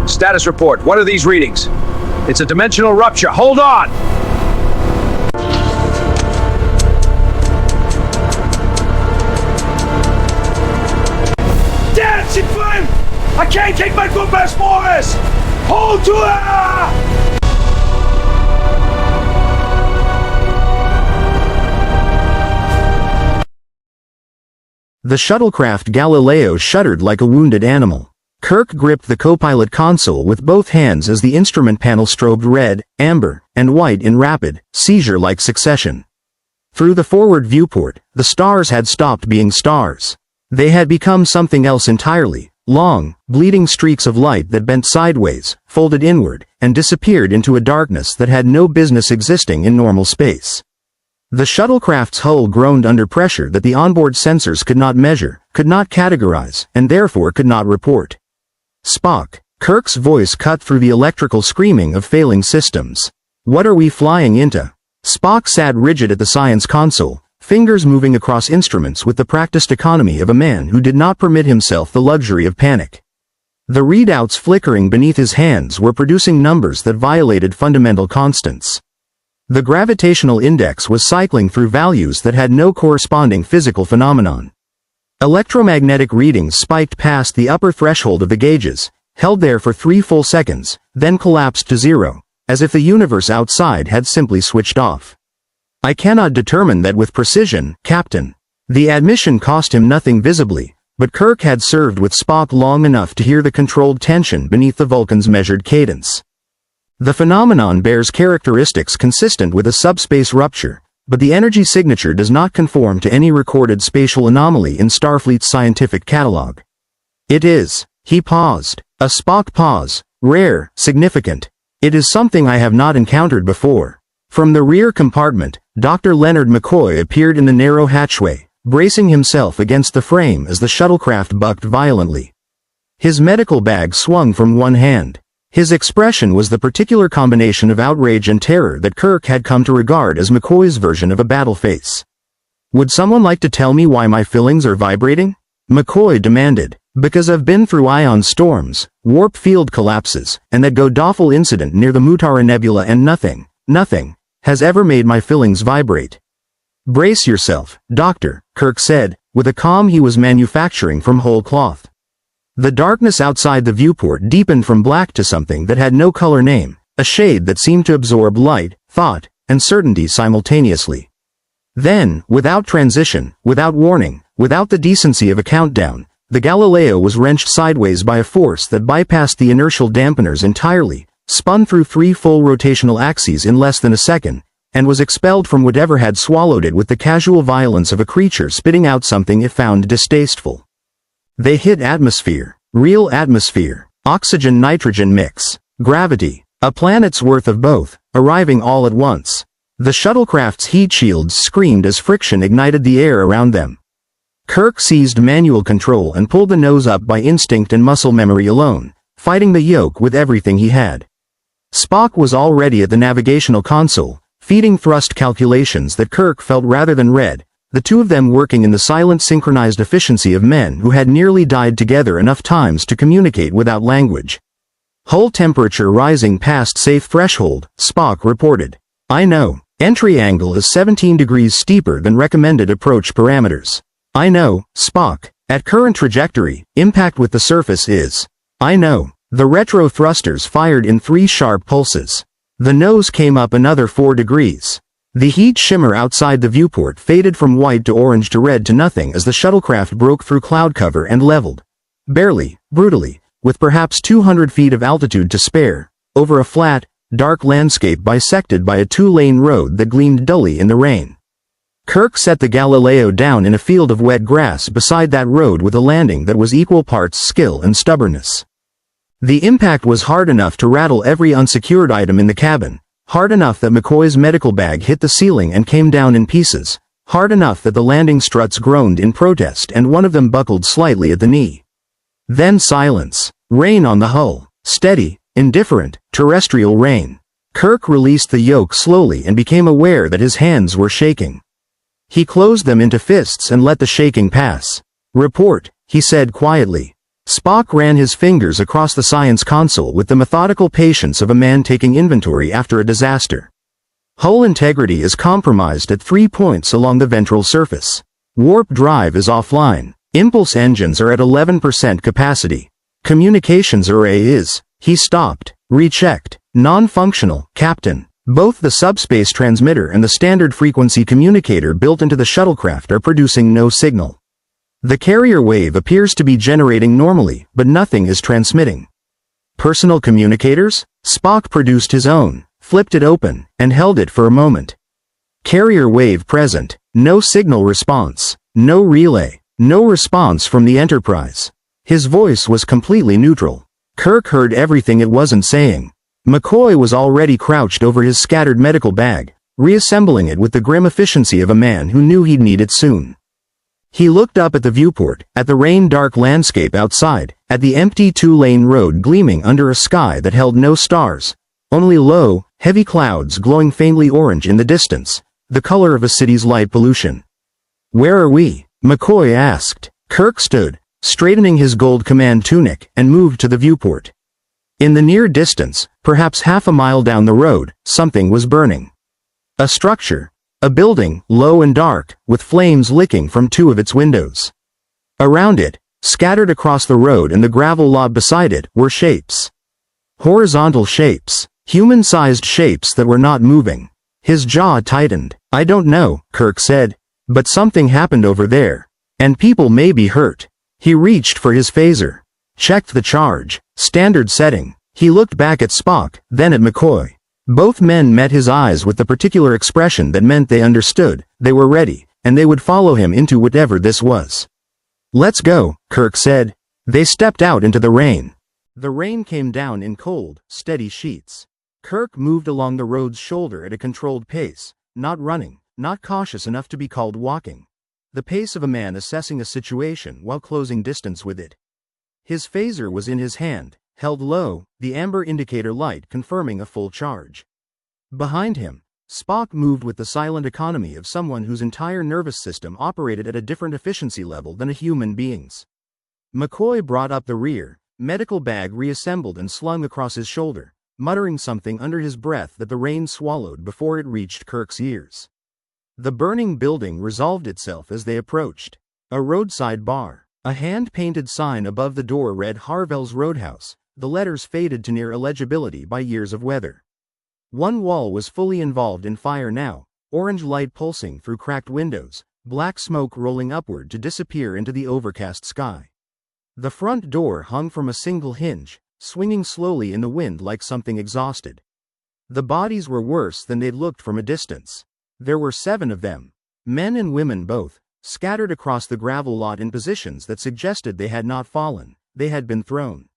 Status report. What are these readings? It's a dimensional rupture. Hold on! Damn, she flew! I can't take my foot past Morris! Hold to her! The shuttlecraft Galileo shuddered like a wounded animal. Kirk gripped the co-pilot console with both hands as the instrument panel strobed red, amber, and white in rapid, seizure-like succession. Through the forward viewport, the stars had stopped being stars. They had become something else entirely, long, bleeding streaks of light that bent sideways, folded inward, and disappeared into a darkness that had no business existing in normal space. The shuttlecraft's hull groaned under pressure that the onboard sensors could not measure, could not categorize, and therefore could not report. Spock, Kirk's voice cut through the electrical screaming of failing systems. What are we flying into? Spock sat rigid at the science console, fingers moving across instruments with the practiced economy of a man who did not permit himself the luxury of panic. The readouts flickering beneath his hands were producing numbers that violated fundamental constants. The gravitational index was cycling through values that had no corresponding physical phenomenon. Electromagnetic readings spiked past the upper threshold of the gauges, held there for 3 full seconds, then collapsed to zero, as if the universe outside had simply switched off. I cannot determine that with precision, Captain. The admission cost him nothing visibly, but Kirk had served with Spock long enough to hear the controlled tension beneath the Vulcan's measured cadence. The phenomenon bears characteristics consistent with a subspace rupture, but the energy signature does not conform to any recorded spatial anomaly in Starfleet's scientific catalog. It is, he paused, a Spock pause, rare, significant. It is something I have not encountered before. From the rear compartment, Dr. Leonard McCoy appeared in the narrow hatchway, bracing himself against the frame as the shuttlecraft bucked violently. His medical bag swung from one hand. His expression was the particular combination of outrage and terror that Kirk had come to regard as McCoy's version of a battle face. Would someone like to tell me why my fillings are vibrating? McCoy demanded. Because I've been through ion storms, warp field collapses, and that god-awful incident near the Mutara Nebula, and nothing, has ever made my fillings vibrate. Brace yourself, Doctor, Kirk said, with a calm he was manufacturing from whole cloth. The darkness outside the viewport deepened from black to something that had no color name, a shade that seemed to absorb light, thought, and certainty simultaneously. Then, without transition, without warning, without the decency of a countdown, the Galileo was wrenched sideways by a force that bypassed the inertial dampeners entirely, spun through 3 full rotational axes in less than a second, and was expelled from whatever had swallowed it with the casual violence of a creature spitting out something it found distasteful. They hit atmosphere, real atmosphere, oxygen-nitrogen mix, gravity, a planet's worth of both, arriving all at once. The shuttlecraft's heat shields screamed as friction ignited the air around them. Kirk seized manual control and pulled the nose up by instinct and muscle memory alone, fighting the yoke with everything he had. Spock was already at the navigational console, feeding thrust calculations that Kirk felt rather than read, the two of them working in the silent synchronized efficiency of men who had nearly died together enough times to communicate without language. Hull temperature rising past safe threshold, Spock reported. I know. Entry angle is 17 degrees steeper than recommended approach parameters. I know, Spock. At current trajectory, impact with the surface is. I know. The retro thrusters fired in 3 sharp pulses. The nose came up another 4 degrees. The heat shimmer outside the viewport faded from white to orange to red to nothing as the shuttlecraft broke through cloud cover and leveled. Barely, brutally, with perhaps 200 feet of altitude to spare, over a flat, dark landscape bisected by a 2-lane road that gleamed dully in the rain. Kirk set the Galileo down in a field of wet grass beside that road with a landing that was equal parts skill and stubbornness. The impact was hard enough to rattle every unsecured item in the cabin, hard enough that McCoy's medical bag hit the ceiling and came down in pieces, hard enough that the landing struts groaned in protest and one of them buckled slightly at the knee. Then silence. Rain on the hull. Steady, indifferent, terrestrial rain. Kirk released the yoke slowly and became aware that his hands were shaking. He closed them into fists and let the shaking pass. Report, he said quietly. Spock ran his fingers across the science console with the methodical patience of a man taking inventory after a disaster. Hull integrity is compromised at 3 points along the ventral surface. Warp drive is offline. Impulse engines are at 11% capacity. Communications array is, he stopped, rechecked, non-functional, Captain. Both the subspace transmitter and the standard frequency communicator built into the shuttlecraft are producing no signal. The carrier wave appears to be generating normally, but nothing is transmitting. Personal communicators? Spock produced his own, flipped it open, and held it for a moment. Carrier wave present. No signal response. No relay. No response from the Enterprise. His voice was completely neutral. Kirk heard everything it wasn't saying. McCoy was already crouched over his scattered medical bag, reassembling it with the grim efficiency of a man who knew he'd need it soon. He looked up at the viewport, at the rain-dark landscape outside, at the empty 2-lane road gleaming under a sky that held no stars, only low, heavy clouds glowing faintly orange in the distance, the color of a city's light pollution. "Where are we?" McCoy asked. Kirk stood, straightening his gold command tunic, and moved to the viewport. In the near distance, perhaps half a mile down the road, something was burning. A structure. A building, low and dark, with flames licking from 2 of its windows. Around it, scattered across the road and the gravel lot beside it, were shapes. Horizontal shapes. Human-sized shapes that were not moving. His jaw tightened. "I don't know," Kirk said. "But something happened over there. And people may be hurt." He reached for his phaser. Checked the charge. Standard setting. He looked back at Spock, then at McCoy. Both men met his eyes with the particular expression that meant they understood, they were ready, and they would follow him into whatever this was. "Let's go," Kirk said. They stepped out into the rain. The rain came down in cold, steady sheets. Kirk moved along the road's shoulder at a controlled pace, not running, not cautious enough to be called walking. The pace of a man assessing a situation while closing distance with it. His phaser was in his hand, held low, the amber indicator light confirming a full charge. Behind him, Spock moved with the silent economy of someone whose entire nervous system operated at a different efficiency level than a human being's. McCoy brought up the rear, medical bag reassembled and slung across his shoulder, muttering something under his breath that the rain swallowed before it reached Kirk's ears. The burning building resolved itself as they approached. A roadside bar. A hand-painted sign above the door read Harvell's Roadhouse, the letters faded to near illegibility by years of weather. One wall was fully involved in fire now, orange light pulsing through cracked windows, black smoke rolling upward to disappear into the overcast sky. The front door hung from a single hinge, swinging slowly in the wind like something exhausted. The bodies were worse than they'd looked from a distance. There were 7 of them, men and women both, scattered across the gravel lot in positions that suggested they had not fallen, they had been thrown.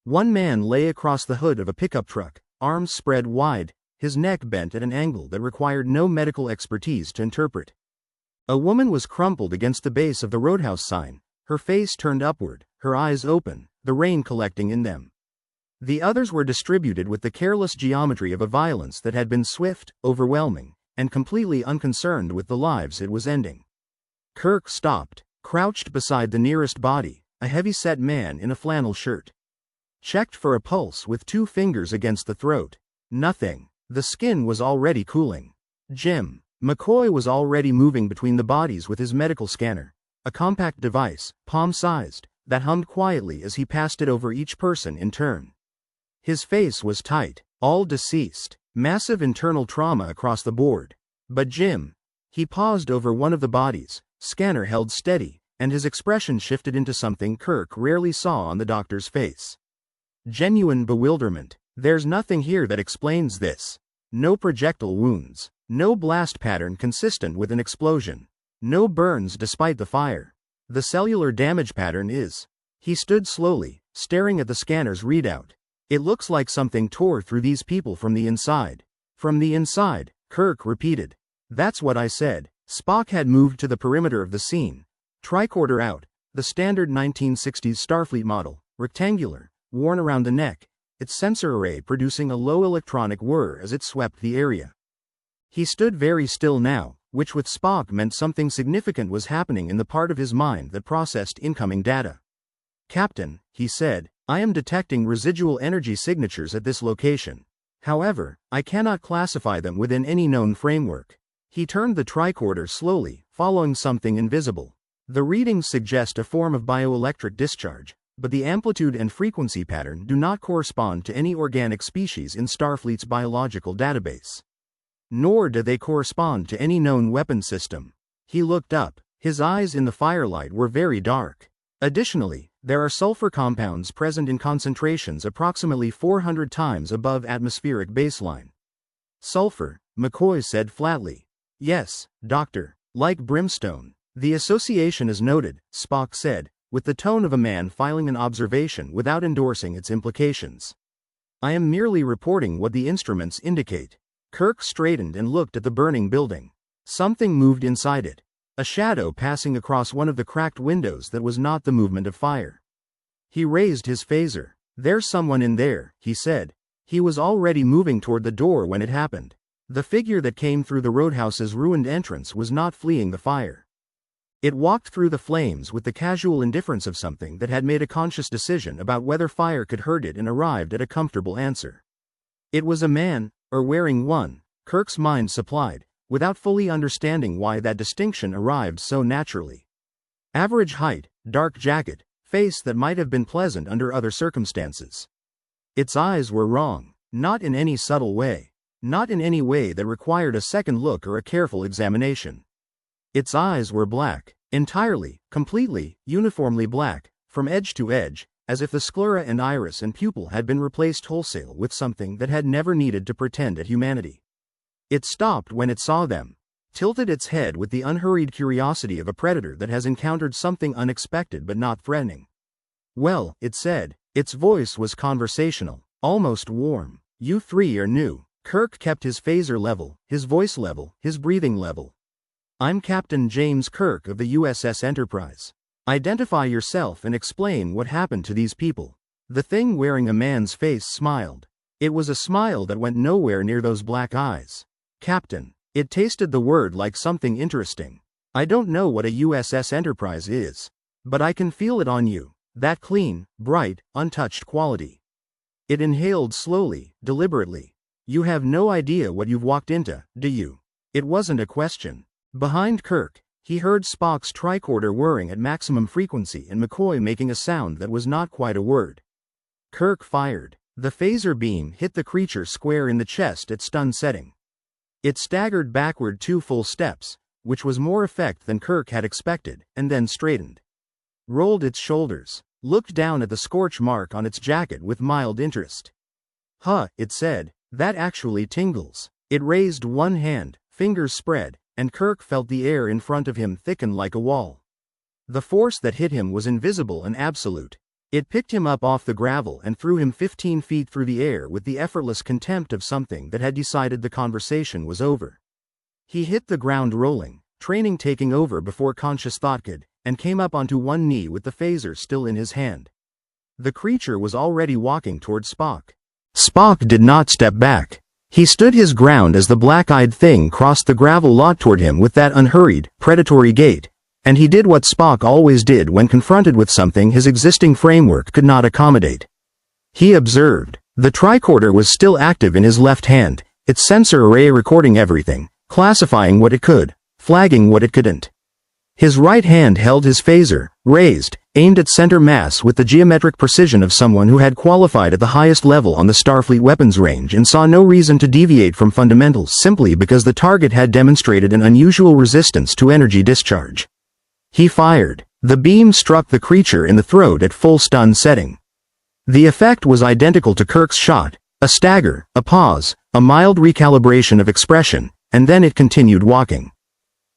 One man lay across the hood of a pickup truck, arms spread wide, his neck bent at an angle that required no medical expertise to interpret. A woman was crumpled against the base of the roadhouse sign, her face turned upward, her eyes open, the rain collecting in them. The others were distributed with the careless geometry of a violence that had been swift, overwhelming, and completely unconcerned with the lives it was ending. Kirk stopped, crouched beside the nearest body, a heavy-set man in a flannel shirt. Checked for a pulse with 2 fingers against the throat. Nothing. The skin was already cooling. Jim. McCoy was already moving between the bodies with his medical scanner, a compact device, palm-sized, that hummed quietly as he passed it over each person in turn. His face was tight, all deceased, massive internal trauma across the board. But Jim. He paused over one of the bodies, scanner held steady, and his expression shifted into something Kirk rarely saw on the doctor's face. Genuine bewilderment. "There's nothing here that explains this. No projectile wounds. No blast pattern consistent with an explosion. No burns despite the fire. The cellular damage pattern is." He stood slowly, staring at the scanner's readout. "It looks like something tore through these people from the inside." "From the inside," Kirk repeated. "That's what I said." Spock had moved to the perimeter of the scene. Tricorder out, the standard 1960s Starfleet model, rectangular, worn around the neck, its sensor array producing a low electronic whir as it swept the area. He stood very still now, which with Spock meant something significant was happening in the part of his mind that processed incoming data. "Captain," he said, "I am detecting residual energy signatures at this location. However, I cannot classify them within any known framework." He turned the tricorder slowly, following something invisible. The readings suggest a form of bioelectric discharge, but the amplitude and frequency pattern do not correspond to any organic species in Starfleet's biological database. Nor do they correspond to any known weapon system. He looked up. His eyes in the firelight were very dark. Additionally, there are sulfur compounds present in concentrations approximately 400 times above atmospheric baseline. "Sulfur," McCoy said flatly. "Yes, Doctor. Like brimstone." "The association is noted," Spock said, with the tone of a man filing an observation without endorsing its implications. "I am merely reporting what the instruments indicate." Kirk straightened and looked at the burning building. Something moved inside it. A shadow passing across one of the cracked windows that was not the movement of fire. He raised his phaser. "There's someone in there," he said. He was already moving toward the door when it happened. The figure that came through the roadhouse's ruined entrance was not fleeing the fire. It walked through the flames with the casual indifference of something that had made a conscious decision about whether fire could hurt it and arrived at a comfortable answer. It was a man, or wearing one, Kirk's mind supplied, without fully understanding why that distinction arrived so naturally. Average height, dark jacket, face that might have been pleasant under other circumstances. Its eyes were wrong, not in any subtle way, not in any way that required a second look or a careful examination. Its eyes were black, entirely, completely, uniformly black, from edge to edge, as if the sclera and iris and pupil had been replaced wholesale with something that had never needed to pretend at humanity. It stopped when it saw them, tilted its head with the unhurried curiosity of a predator that has encountered something unexpected but not threatening. "Well," it said. Its voice was conversational, almost warm. "You three are new." Kirk kept his phaser level, his voice level, his breathing level. "I'm Captain James Kirk of the USS Enterprise. Identify yourself and explain what happened to these people." The thing wearing a man's face smiled. It was a smile that went nowhere near those black eyes. "Captain." It tasted the word like something interesting. "I don't know what a USS Enterprise is. But I can feel it on you, that clean, bright, untouched quality." It inhaled slowly, deliberately. "You have no idea what you've walked into, do you?" It wasn't a question. Behind Kirk, he heard Spock's tricorder whirring at maximum frequency and McCoy making a sound that was not quite a word. Kirk fired. The phaser beam hit the creature square in the chest at stun setting. It staggered backward 2 full steps, which was more effect than Kirk had expected, and then straightened. Rolled its shoulders, looked down at the scorch mark on its jacket with mild interest. "Huh," it said, "that actually tingles." It raised one hand, fingers spread, and Kirk felt the air in front of him thicken like a wall. The force that hit him was invisible and absolute. It picked him up off the gravel and threw him 15 feet through the air with the effortless contempt of something that had decided the conversation was over. He hit the ground rolling, training taking over before conscious thought could, and came up onto one knee with the phaser still in his hand. The creature was already walking toward Spock. Spock did not step back. He stood his ground as the black-eyed thing crossed the gravel lot toward him with that unhurried, predatory gait. And he did what Spock always did when confronted with something his existing framework could not accommodate. He observed. The tricorder was still active in his left hand, its sensor array recording everything, classifying what it could, flagging what it couldn't. His right hand held his phaser, raised, aimed at center mass with the geometric precision of someone who had qualified at the highest level on the Starfleet weapons range and saw no reason to deviate from fundamentals simply because the target had demonstrated an unusual resistance to energy discharge. He fired. The beam struck the creature in the throat at full stun setting. The effect was identical to Kirk's shot, a stagger, a pause, a mild recalibration of expression, and then it continued walking.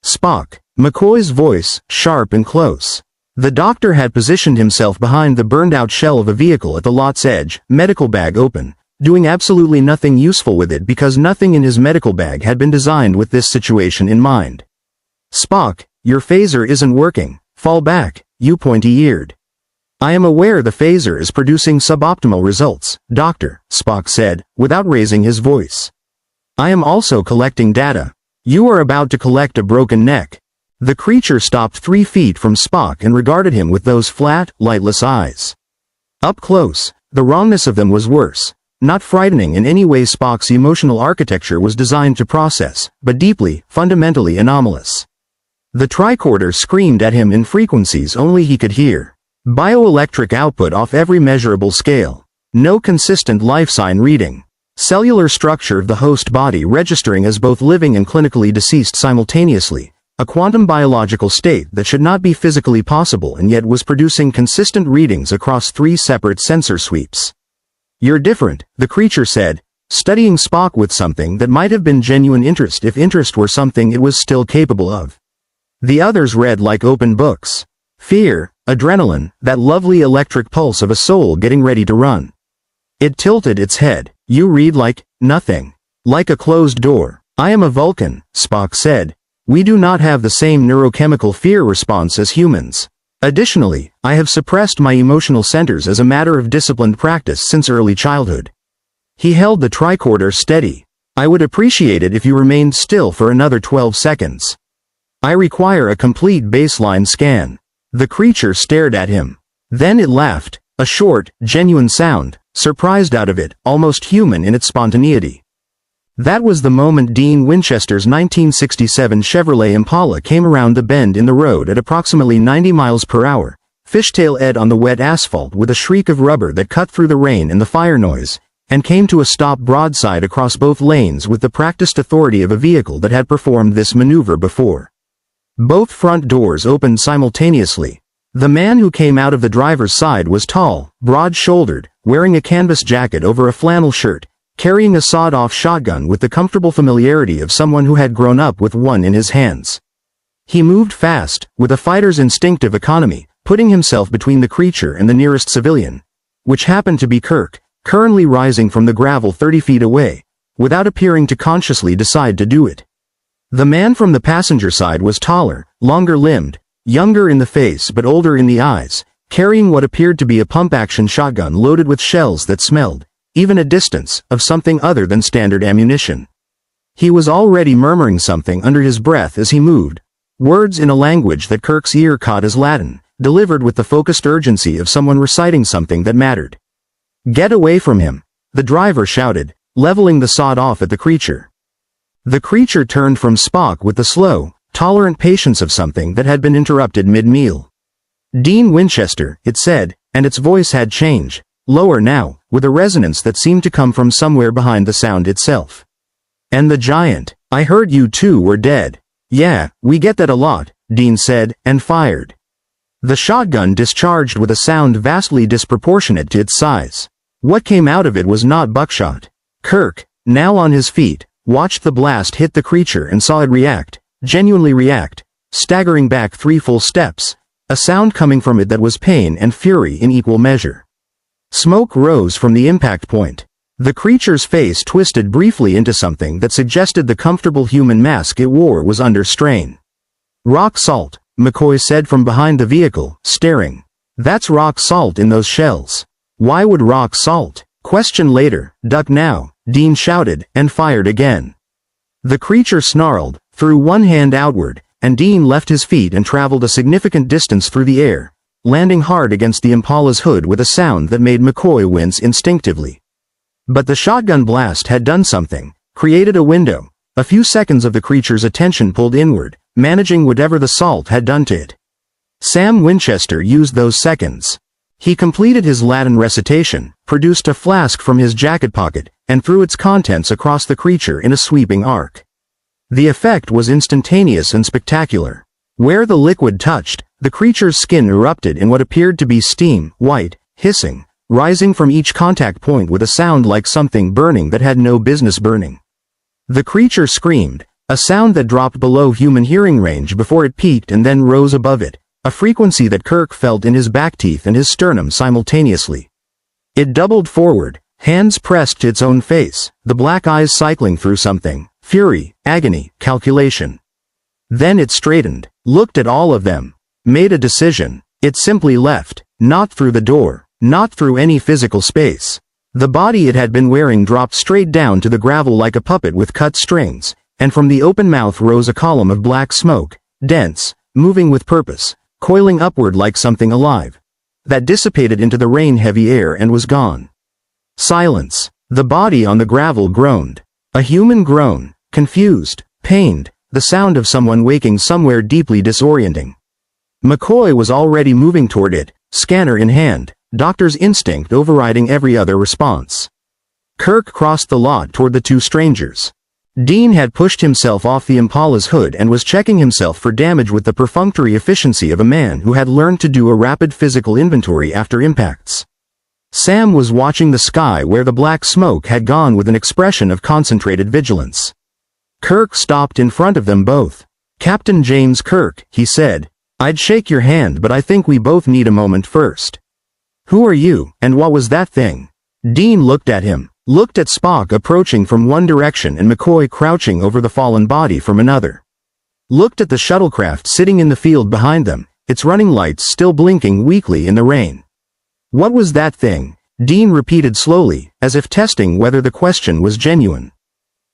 "Spock." McCoy's voice, sharp and close. The doctor had positioned himself behind the burned-out shell of a vehicle at the lot's edge, medical bag open, doing absolutely nothing useful with it because nothing in his medical bag had been designed with this situation in mind. "Spock, your phaser isn't working. Fall back, you pointy-eared." "I am aware the phaser is producing suboptimal results, Doctor," Spock said, without raising his voice. "I am also collecting data. You are about to collect a broken neck." The creature stopped 3 feet from Spock and regarded him with those flat, lightless eyes. Up close, the wrongness of them was worse. Not frightening in any way. Spock's emotional architecture was designed to process, but deeply, fundamentally anomalous. The tricorder screamed at him in frequencies only he could hear. Bioelectric output off every measurable scale. No consistent life sign reading. Cellular structure of the host body registering as both living and clinically deceased simultaneously. A quantum biological state that should not be physically possible and yet was producing consistent readings across 3 separate sensor sweeps. "You're different," the creature said, studying Spock with something that might have been genuine interest if interest were something it was still capable of. The others read like open books. Fear, adrenaline, that lovely electric pulse of a soul getting ready to run. It tilted its head. "You read like nothing. Like a closed door." "I am a Vulcan," Spock said. "We do not have the same neurochemical fear response as humans. Additionally, I have suppressed my emotional centers as a matter of disciplined practice since early childhood." He held the tricorder steady. "I would appreciate it if you remained still for another 12 seconds. I require a complete baseline scan." The creature stared at him. Then it laughed, a short, genuine sound, surprised out of it, almost human in its spontaneity. That was the moment Dean Winchester's 1967 Chevrolet Impala came around the bend in the road at approximately 90 miles per hour, fishtail-ed on the wet asphalt with a shriek of rubber that cut through the rain and the fire noise, and came to a stop broadside across both lanes with the practiced authority of a vehicle that had performed this maneuver before. Both front doors opened simultaneously. The man who came out of the driver's side was tall, broad-shouldered, wearing a canvas jacket over a flannel shirt, carrying a sawed-off shotgun with the comfortable familiarity of someone who had grown up with one in his hands. He moved fast, with a fighter's instinctive economy, putting himself between the creature and the nearest civilian, which happened to be Kirk, currently rising from the gravel 30 feet away, without appearing to consciously decide to do it. The man from the passenger side was taller, longer-limbed, younger in the face but older in the eyes, carrying what appeared to be a pump-action shotgun loaded with shells that smelled, even at distance, of something other than standard ammunition. He was already murmuring something under his breath as he moved, words in a language that Kirk's ear caught as Latin, delivered with the focused urgency of someone reciting something that mattered. "Get away from him," the driver shouted, leveling the sawed off at the creature. The creature turned from Spock with the slow, tolerant patience of something that had been interrupted mid-meal. "Dean Winchester," it said, and its voice had changed, lower now, with a resonance that seemed to come from somewhere behind the sound itself. "And the giant. I heard you two were dead." "Yeah, we get that a lot," Dean said, and fired. The shotgun discharged with a sound vastly disproportionate to its size. What came out of it was not buckshot. Kirk, now on his feet, watched the blast hit the creature and saw it react, genuinely react, staggering back 3 full steps, a sound coming from it that was pain and fury in equal measure. Smoke rose from the impact point. The creature's face twisted briefly into something that suggested the comfortable human mask it wore was under strain. "Rock salt," McCoy said from behind the vehicle, staring. "That's rock salt in those shells." "Why would rock salt?" "Question later, duck now," Dean shouted, and fired again. The creature snarled, threw one hand outward, and Dean left his feet and traveled a significant distance through the air, landing hard against the Impala's hood with a sound that made McCoy wince instinctively. But the shotgun blast had done something, created a window, a few seconds of the creature's attention pulled inward, managing whatever the salt had done to it. Sam Winchester used those seconds. He completed his Latin recitation, produced a flask from his jacket pocket, and threw its contents across the creature in a sweeping arc. The effect was instantaneous and spectacular. Where the liquid touched, the creature's skin erupted in what appeared to be steam, white, hissing, rising from each contact point with a sound like something burning that had no business burning. The creature screamed, a sound that dropped below human hearing range before it peaked and then rose above it, a frequency that Kirk felt in his backteeth and his sternum simultaneously. It doubled forward, hands pressed to its own face, the black eyes cycling through something, fury, agony, calculation. Then it straightened, looked at all of them, made a decision. It simply left, not through the door, not through any physical space. The body it had been wearing dropped straight down to the gravel like a puppet with cut strings, and from the open mouth rose a column of black smoke, dense, moving with purpose, coiling upward like something alive. That dissipated into the rain-heavy air and was gone. Silence. The body on the gravel groaned. A human groan, confused, pained, the sound of someone waking somewhere deeply disorienting. McCoy was already moving toward it, scanner in hand, doctor's instinct overriding every other response. Kirk crossed the lot toward the two strangers. Dean had pushed himself off the Impala's hood and was checking himself for damage with the perfunctory efficiency of a man who had learned to do a rapid physical inventory after impacts. Sam was watching the sky where the black smoke had gone with an expression of concentrated vigilance. Kirk stopped in front of them both. "Captain James Kirk," he said. "I'd shake your hand, but I think we both need a moment first. Who are you, and what was that thing?" Dean looked at him, looked at Spock approaching from one direction and McCoy crouching over the fallen body from another. Looked at the shuttlecraft sitting in the field behind them, its running lights still blinking weakly in the rain. "What was that thing?" Dean repeated slowly, as if testing whether the question was genuine.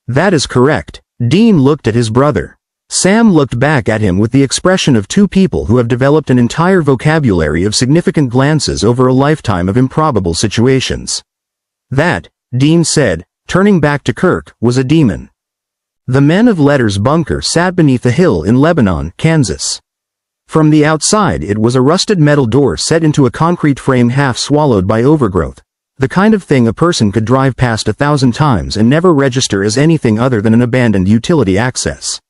"That is correct." Dean looked at his brother. Sam looked back at him with the expression of two people who have developed an entire vocabulary of significant glances over a lifetime of improbable situations. "That," Dean said, turning back to Kirk, "was a demon." The Men of Letters bunker sat beneath a hill in Lebanon, Kansas. From the outside it was a rusted metal door set into a concrete frame half swallowed by overgrowth, the kind of thing a person could drive past 1,000 times and never register as anything other than an abandoned utility access.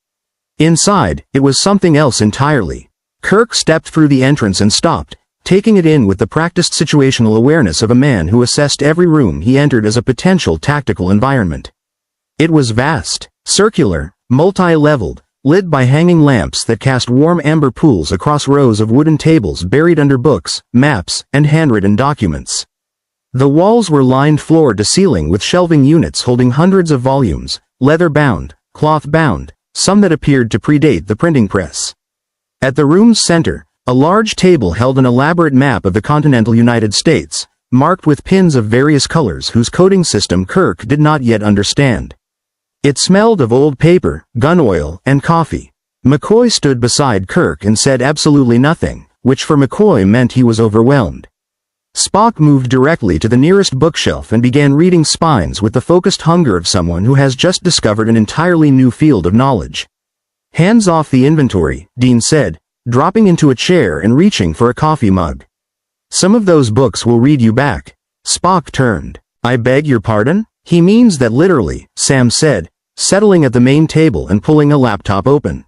Inside, it was something else entirely. Kirk stepped through the entrance and stopped, taking it in with the practiced situational awareness of a man who assessed every room he entered as a potential tactical environment. It was vast, circular, multi-leveled, lit by hanging lamps that cast warm amber pools across rows of wooden tables buried under books, maps, and handwritten documents. The walls were lined floor to ceiling with shelving units holding hundreds of volumes, leather-bound, cloth-bound, some that appeared to predate the printing press. At the room's center, a large table held an elaborate map of the continental United States, marked with pins of various colors whose coding system Kirk did not yet understand. It smelled of old paper, gun oil, and coffee. McCoy stood beside Kirk and said absolutely nothing, which for McCoy meant he was overwhelmed. Spock moved directly to the nearest bookshelf and began reading spines with the focused hunger of someone who has just discovered an entirely new field of knowledge. "Hands off the inventory," Dean said, dropping into a chair and reaching for a coffee mug. "Some of those books will read you back." Spock turned. "I beg your pardon?" "He means that literally," Sam said, settling at the main table and pulling a laptop open.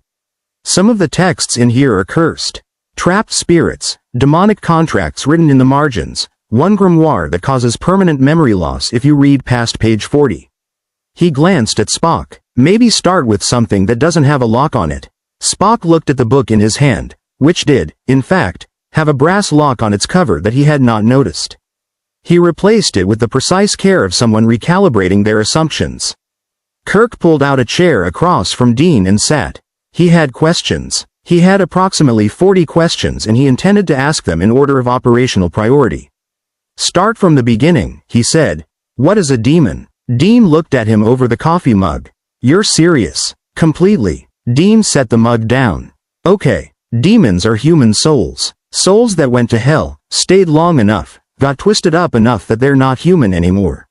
"Some of the texts in here are cursed. Trapped spirits, demonic contracts written in the margins, one grimoire that causes permanent memory loss if you read past page 40. He glanced at Spock. "Maybe start with something that doesn't have a lock on it." Spock looked at the book in his hand, which did, in fact, have a brass lock on its cover that he had not noticed. He replaced it with the precise care of someone recalibrating their assumptions. Kirk pulled out a chair across from Dean and sat. He had questions. He had approximately 40 questions and he intended to ask them in order of operational priority. "Start from the beginning," he said. "What is a demon?" Dean looked at him over the coffee mug. "You're serious?" "Completely." Dean set the mug down. "Okay, demons are human souls. Souls that went to hell, stayed long enough, got twisted up enough that they're not human anymore.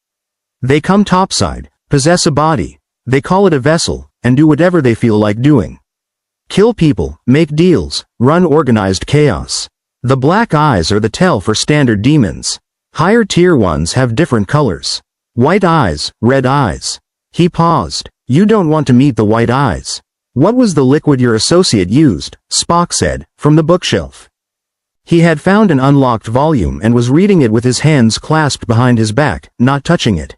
They come topside, possess a body, they call it a vessel, and do whatever they feel like doing. Kill people, make deals, run organized chaos. The black eyes are the tell for standard demons. Higher tier ones have different colors. White eyes, red eyes." He paused. "You don't want to meet the white eyes." "What was the liquid your associate used?" Spock said, from the bookshelf. He had found an unlocked volume and was reading it with his hands clasped behind his back, not touching it.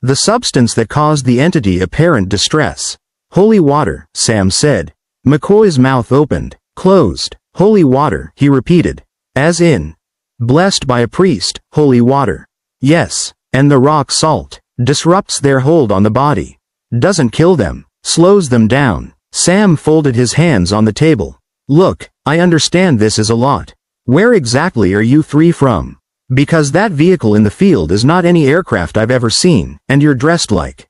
"The substance that caused the entity apparent distress." "Holy water," Sam said. McCoy's mouth opened, closed. "Holy water," he repeated. "As in, blessed by a priest, holy water." "Yes, and the rock salt disrupts their hold on the body. Doesn't kill them, slows them down." Sam folded his hands on the table. "Look, I understand this is a lot. Where exactly are you three from? Because that vehicle in the field is not any aircraft I've ever seen, and you're dressed like."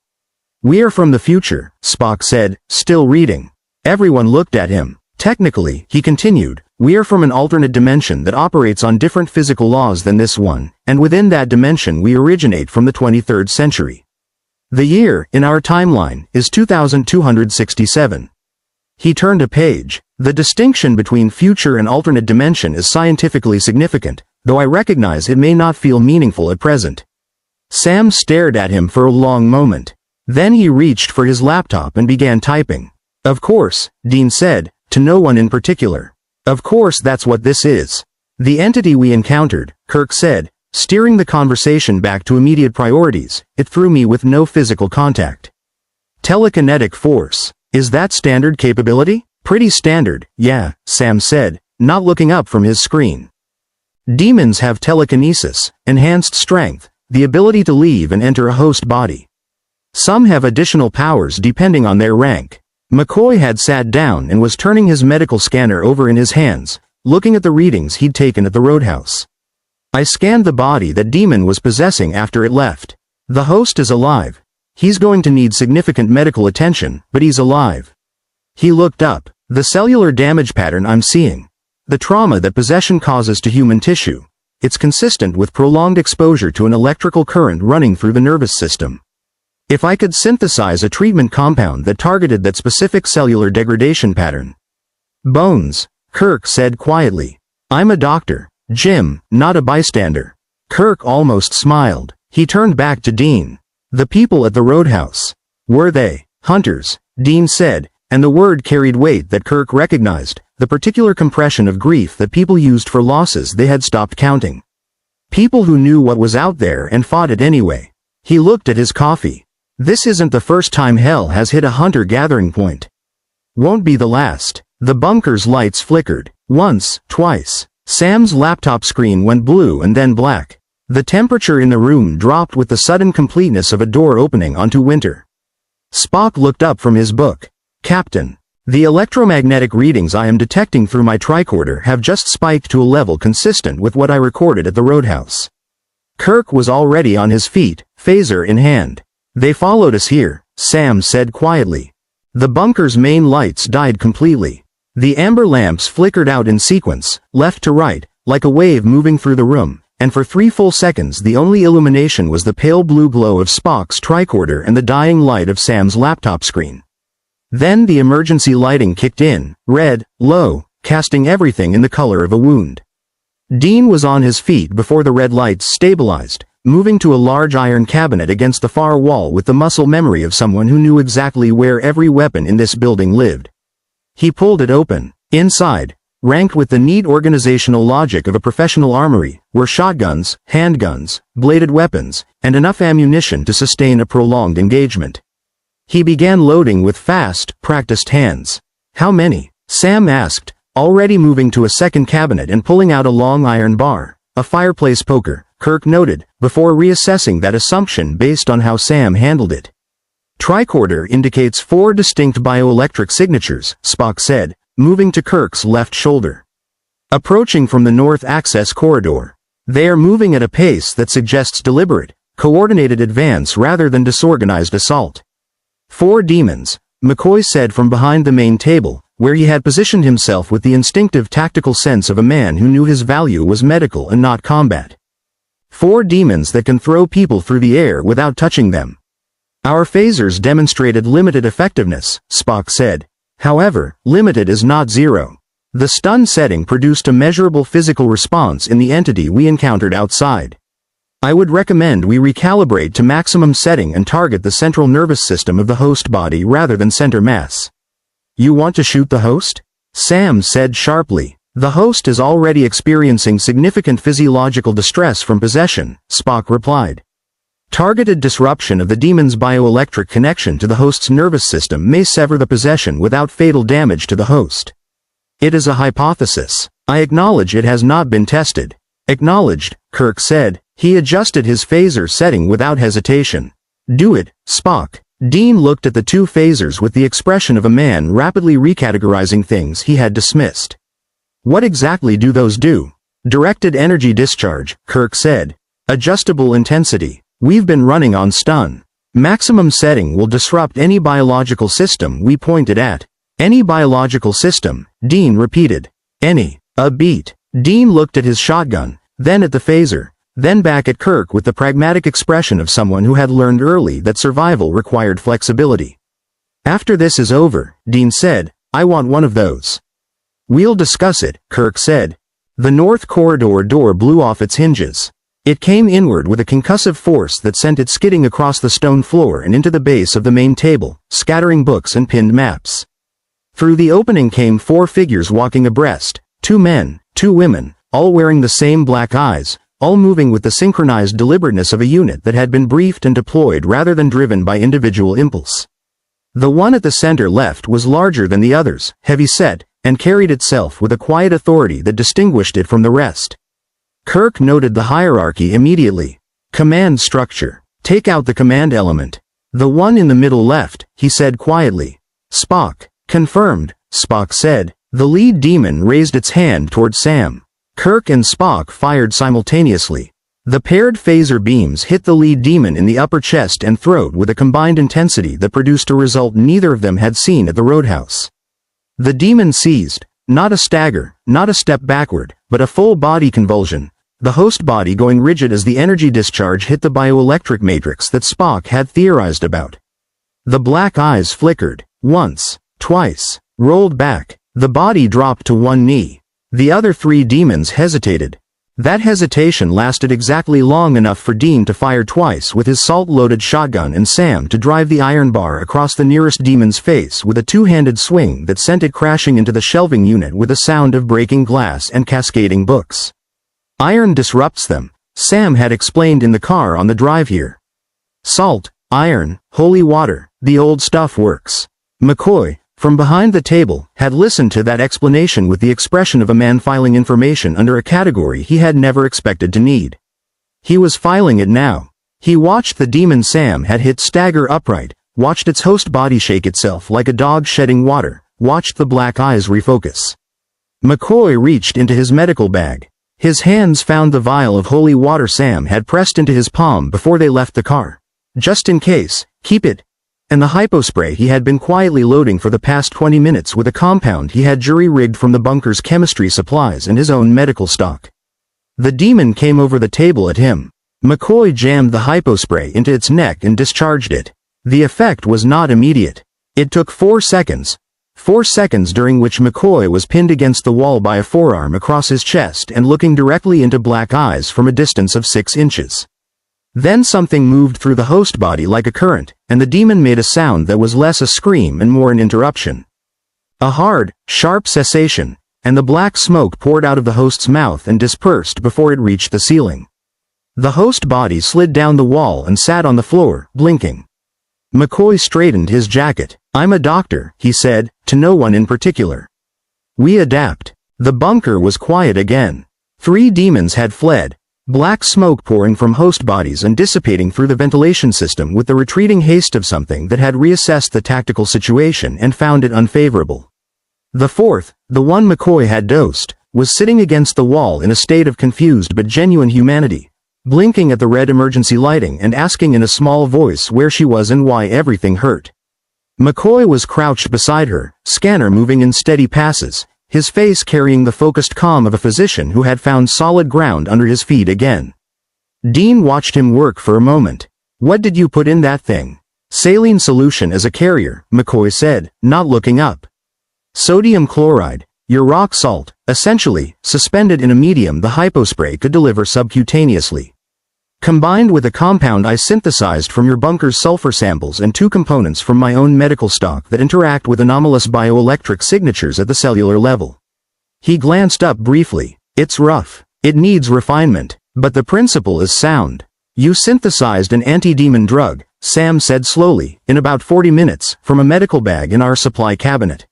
"We are from the future," Spock said, still reading. Everyone looked at him. Technically, he continued, we are from an alternate dimension that operates on different physical laws than this one, and within that dimension we originate from the 23rd century. The year, in our timeline, is 2267. He turned a page. The distinction between future and alternate dimension is scientifically significant, though I recognize it may not feel meaningful at present. Sam stared at him for a long moment. Then he reached for his laptop and began typing. Of course, Dean said, to no one in particular. Of course that's what this is. The entity we encountered, Kirk said, steering the conversation back to immediate priorities, it threw me with no physical contact. Telekinetic force. Is that standard capability? Pretty standard, yeah, Sam said, not looking up from his screen. Demons have telekinesis, enhanced strength, the ability to leave and enter a host body. Some have additional powers depending on their rank. McCoy had sat down and was turning his medical scanner over in his hands, looking at the readings he'd taken at the roadhouse. I scanned the body that demon was possessing after it left. The host is alive. He's going to need significant medical attention, but he's alive. He looked up. The cellular damage pattern I'm seeing. The trauma that possession causes to human tissue. It's consistent with prolonged exposure to an electrical current running through the nervous system. If I could synthesize a treatment compound that targeted that specific cellular degradation pattern. Bones, Kirk said quietly. I'm a doctor, Jim, not a bystander. Kirk almost smiled. He turned back to Dean. The people at the roadhouse. Were they hunters? Dean said, and the word carried weight that Kirk recognized, the particular compression of grief that people used for losses they had stopped counting. People who knew what was out there and fought it anyway. He looked at his coffee. This isn't the first time hell has hit a hunter-gathering point. Won't be the last. The bunker's lights flickered. Once, twice. Sam's laptop screen went blue and then black. The temperature in the room dropped with the sudden completeness of a door opening onto winter. Spock looked up from his book. Captain, the electromagnetic readings I am detecting through my tricorder have just spiked to a level consistent with what I recorded at the roadhouse. Kirk was already on his feet, phaser in hand. They followed us here, Sam said quietly. The bunker's main lights died completely. The amber lamps flickered out in sequence, left to right, like a wave moving through the room, and for 3 full seconds the only illumination was the pale blue glow of Spock's tricorder and the dying light of Sam's laptop screen. Then the emergency lighting kicked in, red, low, casting everything in the color of a wound. Dean was on his feet before the red lights stabilized, moving to a large iron cabinet against the far wall with the muscle memory of someone who knew exactly where every weapon in this building lived. He pulled it open. Inside, ranked with the neat organizational logic of a professional armory, were shotguns, handguns, bladed weapons, and enough ammunition to sustain a prolonged engagement. He began loading with fast, practiced hands. How many? Sam asked, already moving to a second cabinet and pulling out a long iron bar. A fireplace poker, Kirk noted, before reassessing that assumption based on how Sam handled it. Tricorder indicates 4 distinct bioelectric signatures, Spock said, moving to Kirk's left shoulder. Approaching from the north access corridor. They are moving at a pace that suggests deliberate, coordinated advance rather than disorganized assault. 4 demons, McCoy said from behind the main table, where he had positioned himself with the instinctive tactical sense of a man who knew his value was medical and not combat. 4 demons that can throw people through the air without touching them. Our phasers demonstrated limited effectiveness, Spock said. However, limited is not zero. The stun setting produced a measurable physical response in the entity we encountered outside. I would recommend we recalibrate to maximum setting and target the central nervous system of the host body rather than center mass. You want to shoot the host? Sam said sharply. The host is already experiencing significant physiological distress from possession, Spock replied. Targeted disruption of the demon's bioelectric connection to the host's nervous system may sever the possession without fatal damage to the host. It is a hypothesis. I acknowledge it has not been tested. Acknowledged, Kirk said. He adjusted his phaser setting without hesitation. Do it, Spock. Dean looked at the 2 phasers with the expression of a man rapidly recategorizing things he had dismissed. What exactly do those do? Directed energy discharge, Kirk said. Adjustable intensity. We've been running on stun. Maximum setting will disrupt any biological system we pointed at. Any biological system, Dean repeated. Any. A beat. Dean looked at his shotgun, then at the phaser, then back at Kirk with the pragmatic expression of someone who had learned early that survival required flexibility. After this is over, Dean said, I want one of those. We'll discuss it, Kirk said. The north corridor door blew off its hinges. It came inward with a concussive force that sent it skidding across the stone floor and into the base of the main table, scattering books and pinned maps. Through the opening came 4 figures walking abreast, 2 men, 2 women, all wearing the same black eyes, all moving with the synchronized deliberateness of a unit that had been briefed and deployed rather than driven by individual impulse. The one at the center left was larger than the others, heavy-set, and carried itself with a quiet authority that distinguished it from the rest. Kirk noted the hierarchy immediately. Command structure. Take out the command element. The one in the middle left, he said quietly. Spock. Confirmed, Spock said. The lead demon raised its hand toward Sam. Kirk and Spock fired simultaneously. The paired phaser beams hit the lead demon in the upper chest and throat with a combined intensity that produced a result neither of them had seen at the roadhouse. The demon seized, not a stagger, not a step backward, but a full body convulsion, the host body going rigid as the energy discharge hit the bioelectric matrix that Spock had theorized about. The black eyes flickered, once, twice, rolled back, the body dropped to one knee. The other 3 demons hesitated. That hesitation lasted exactly long enough for Dean to fire twice with his salt-loaded shotgun and Sam to drive the iron bar across the nearest demon's face with a 2-handed swing that sent it crashing into the shelving unit with a sound of breaking glass and cascading books. Iron disrupts them, Sam had explained in the car on the drive here. Salt, iron, holy water, the old stuff works. McCoy, from behind the table, had listened to that explanation with the expression of a man filing information under a category he had never expected to need. He was filing it now. He watched the demon Sam had hit stagger upright, watched its host body shake itself like a dog shedding water, watched the black eyes refocus. McCoy reached into his medical bag. His hands found the vial of holy water Sam had pressed into his palm before they left the car. Just in case, keep it. And the hypospray he had been quietly loading for the past 20 minutes with a compound he had jury-rigged from the bunker's chemistry supplies and his own medical stock. The demon came over the table at him. McCoy jammed the hypospray into its neck and discharged it. The effect was not immediate. It took 4 seconds. 4 seconds during which McCoy was pinned against the wall by a forearm across his chest and looking directly into black eyes from a distance of 6 inches. Then something moved through the host body like a current, and the demon made a sound that was less a scream and more an interruption. A hard, sharp cessation, and the black smoke poured out of the host's mouth and dispersed before it reached the ceiling. The host body slid down the wall and sat on the floor, blinking. McCoy straightened his jacket. I'm a doctor, he said, to no one in particular. We adapt. The bunker was quiet again. 3 demons had fled. Black smoke pouring from host bodies and dissipating through the ventilation system with the retreating haste of something that had reassessed the tactical situation and found it unfavorable. The 4th, the one McCoy had dosed, was sitting against the wall in a state of confused but genuine humanity, blinking at the red emergency lighting and asking in a small voice where she was and why everything hurt. McCoy was crouched beside her, scanner moving in steady passes, his face carrying the focused calm of a physician who had found solid ground under his feet again. Dean watched him work for a moment. What did you put in that thing? Saline solution as a carrier, McCoy said, not looking up. Sodium chloride, your rock salt, essentially, suspended in a medium the hypospray could deliver subcutaneously. Combined with a compound I synthesized from your bunker's sulfur samples and 2 components from my own medical stock that interact with anomalous bioelectric signatures at the cellular level. He glanced up briefly. It's rough. It needs refinement. But the principle is sound. You synthesized an anti-demon drug, Sam said slowly, in about 40 minutes, from a medical bag in our supply cabinet.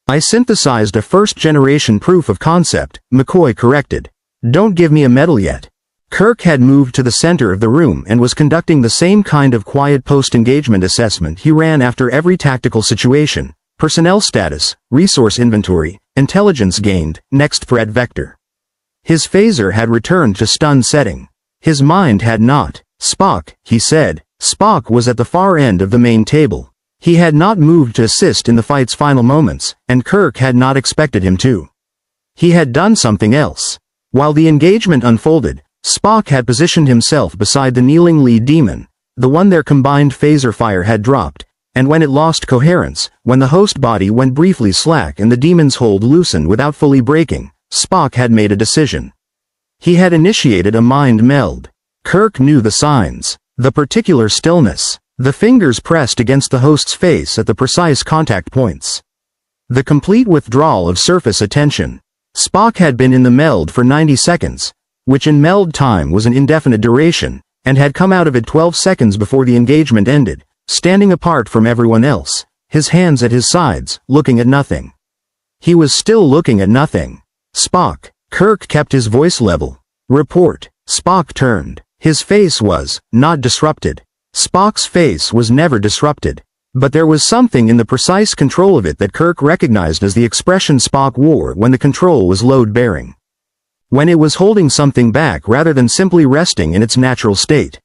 I synthesized a first-generation proof of concept, McCoy corrected. Don't give me a medal yet. Kirk had moved to the center of the room and was conducting the same kind of quiet post-engagement assessment he ran after every tactical situation: personnel status, resource inventory, intelligence gained, next threat vector. His phaser had returned to stun setting. His mind had not. Spock, he said. Spock was at the far end of the main table. He had not moved to assist in the fight's final moments, and Kirk had not expected him to. He had done something else. While the engagement unfolded, Spock had positioned himself beside the kneeling lead demon, the one their combined phaser fire had dropped, and when it lost coherence, when the host body went briefly slack and the demon's hold loosened without fully breaking, Spock had made a decision. He had initiated a mind meld. Kirk knew the signs, the particular stillness, the fingers pressed against the host's face at the precise contact points. The complete withdrawal of surface attention. Spock had been in the meld for 90 seconds, which in meld time was an indefinite duration, and had come out of it 12 seconds before the engagement ended, standing apart from everyone else, his hands at his sides, looking at nothing. He was still looking at nothing. Spock. Kirk kept his voice level. Report. Spock turned. His face was not disrupted. Spock's face was never disrupted. But there was something in the precise control of it that Kirk recognized as the expression Spock wore when the control was load-bearing. When it was holding something back rather than simply resting in its natural state.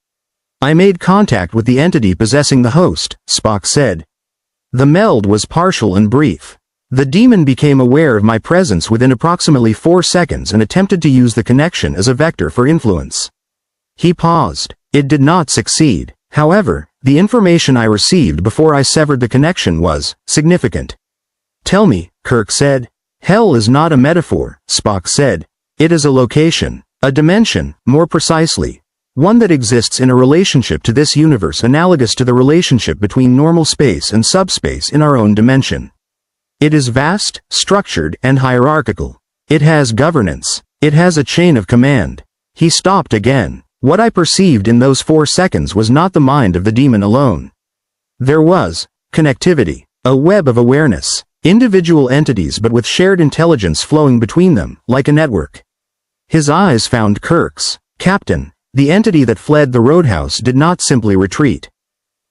I made contact with the entity possessing the host, Spock said. The meld was partial and brief. The demon became aware of my presence within approximately 4 seconds and attempted to use the connection as a vector for influence. He paused. It did not succeed. However, the information I received before I severed the connection was significant. Tell me, Kirk said. Hell is not a metaphor, Spock said. It is a location, a dimension, more precisely, one that exists in a relationship to this universe analogous to the relationship between normal space and subspace in our own dimension. It is vast, structured, and hierarchical. It has governance. It has a chain of command. He stopped again. What I perceived in those 4 seconds was not the mind of the demon alone. There was connectivity, a web of awareness, individual entities but with shared intelligence flowing between them, like a network. His eyes found Kirk's. Captain, the entity that fled the roadhouse did not simply retreat.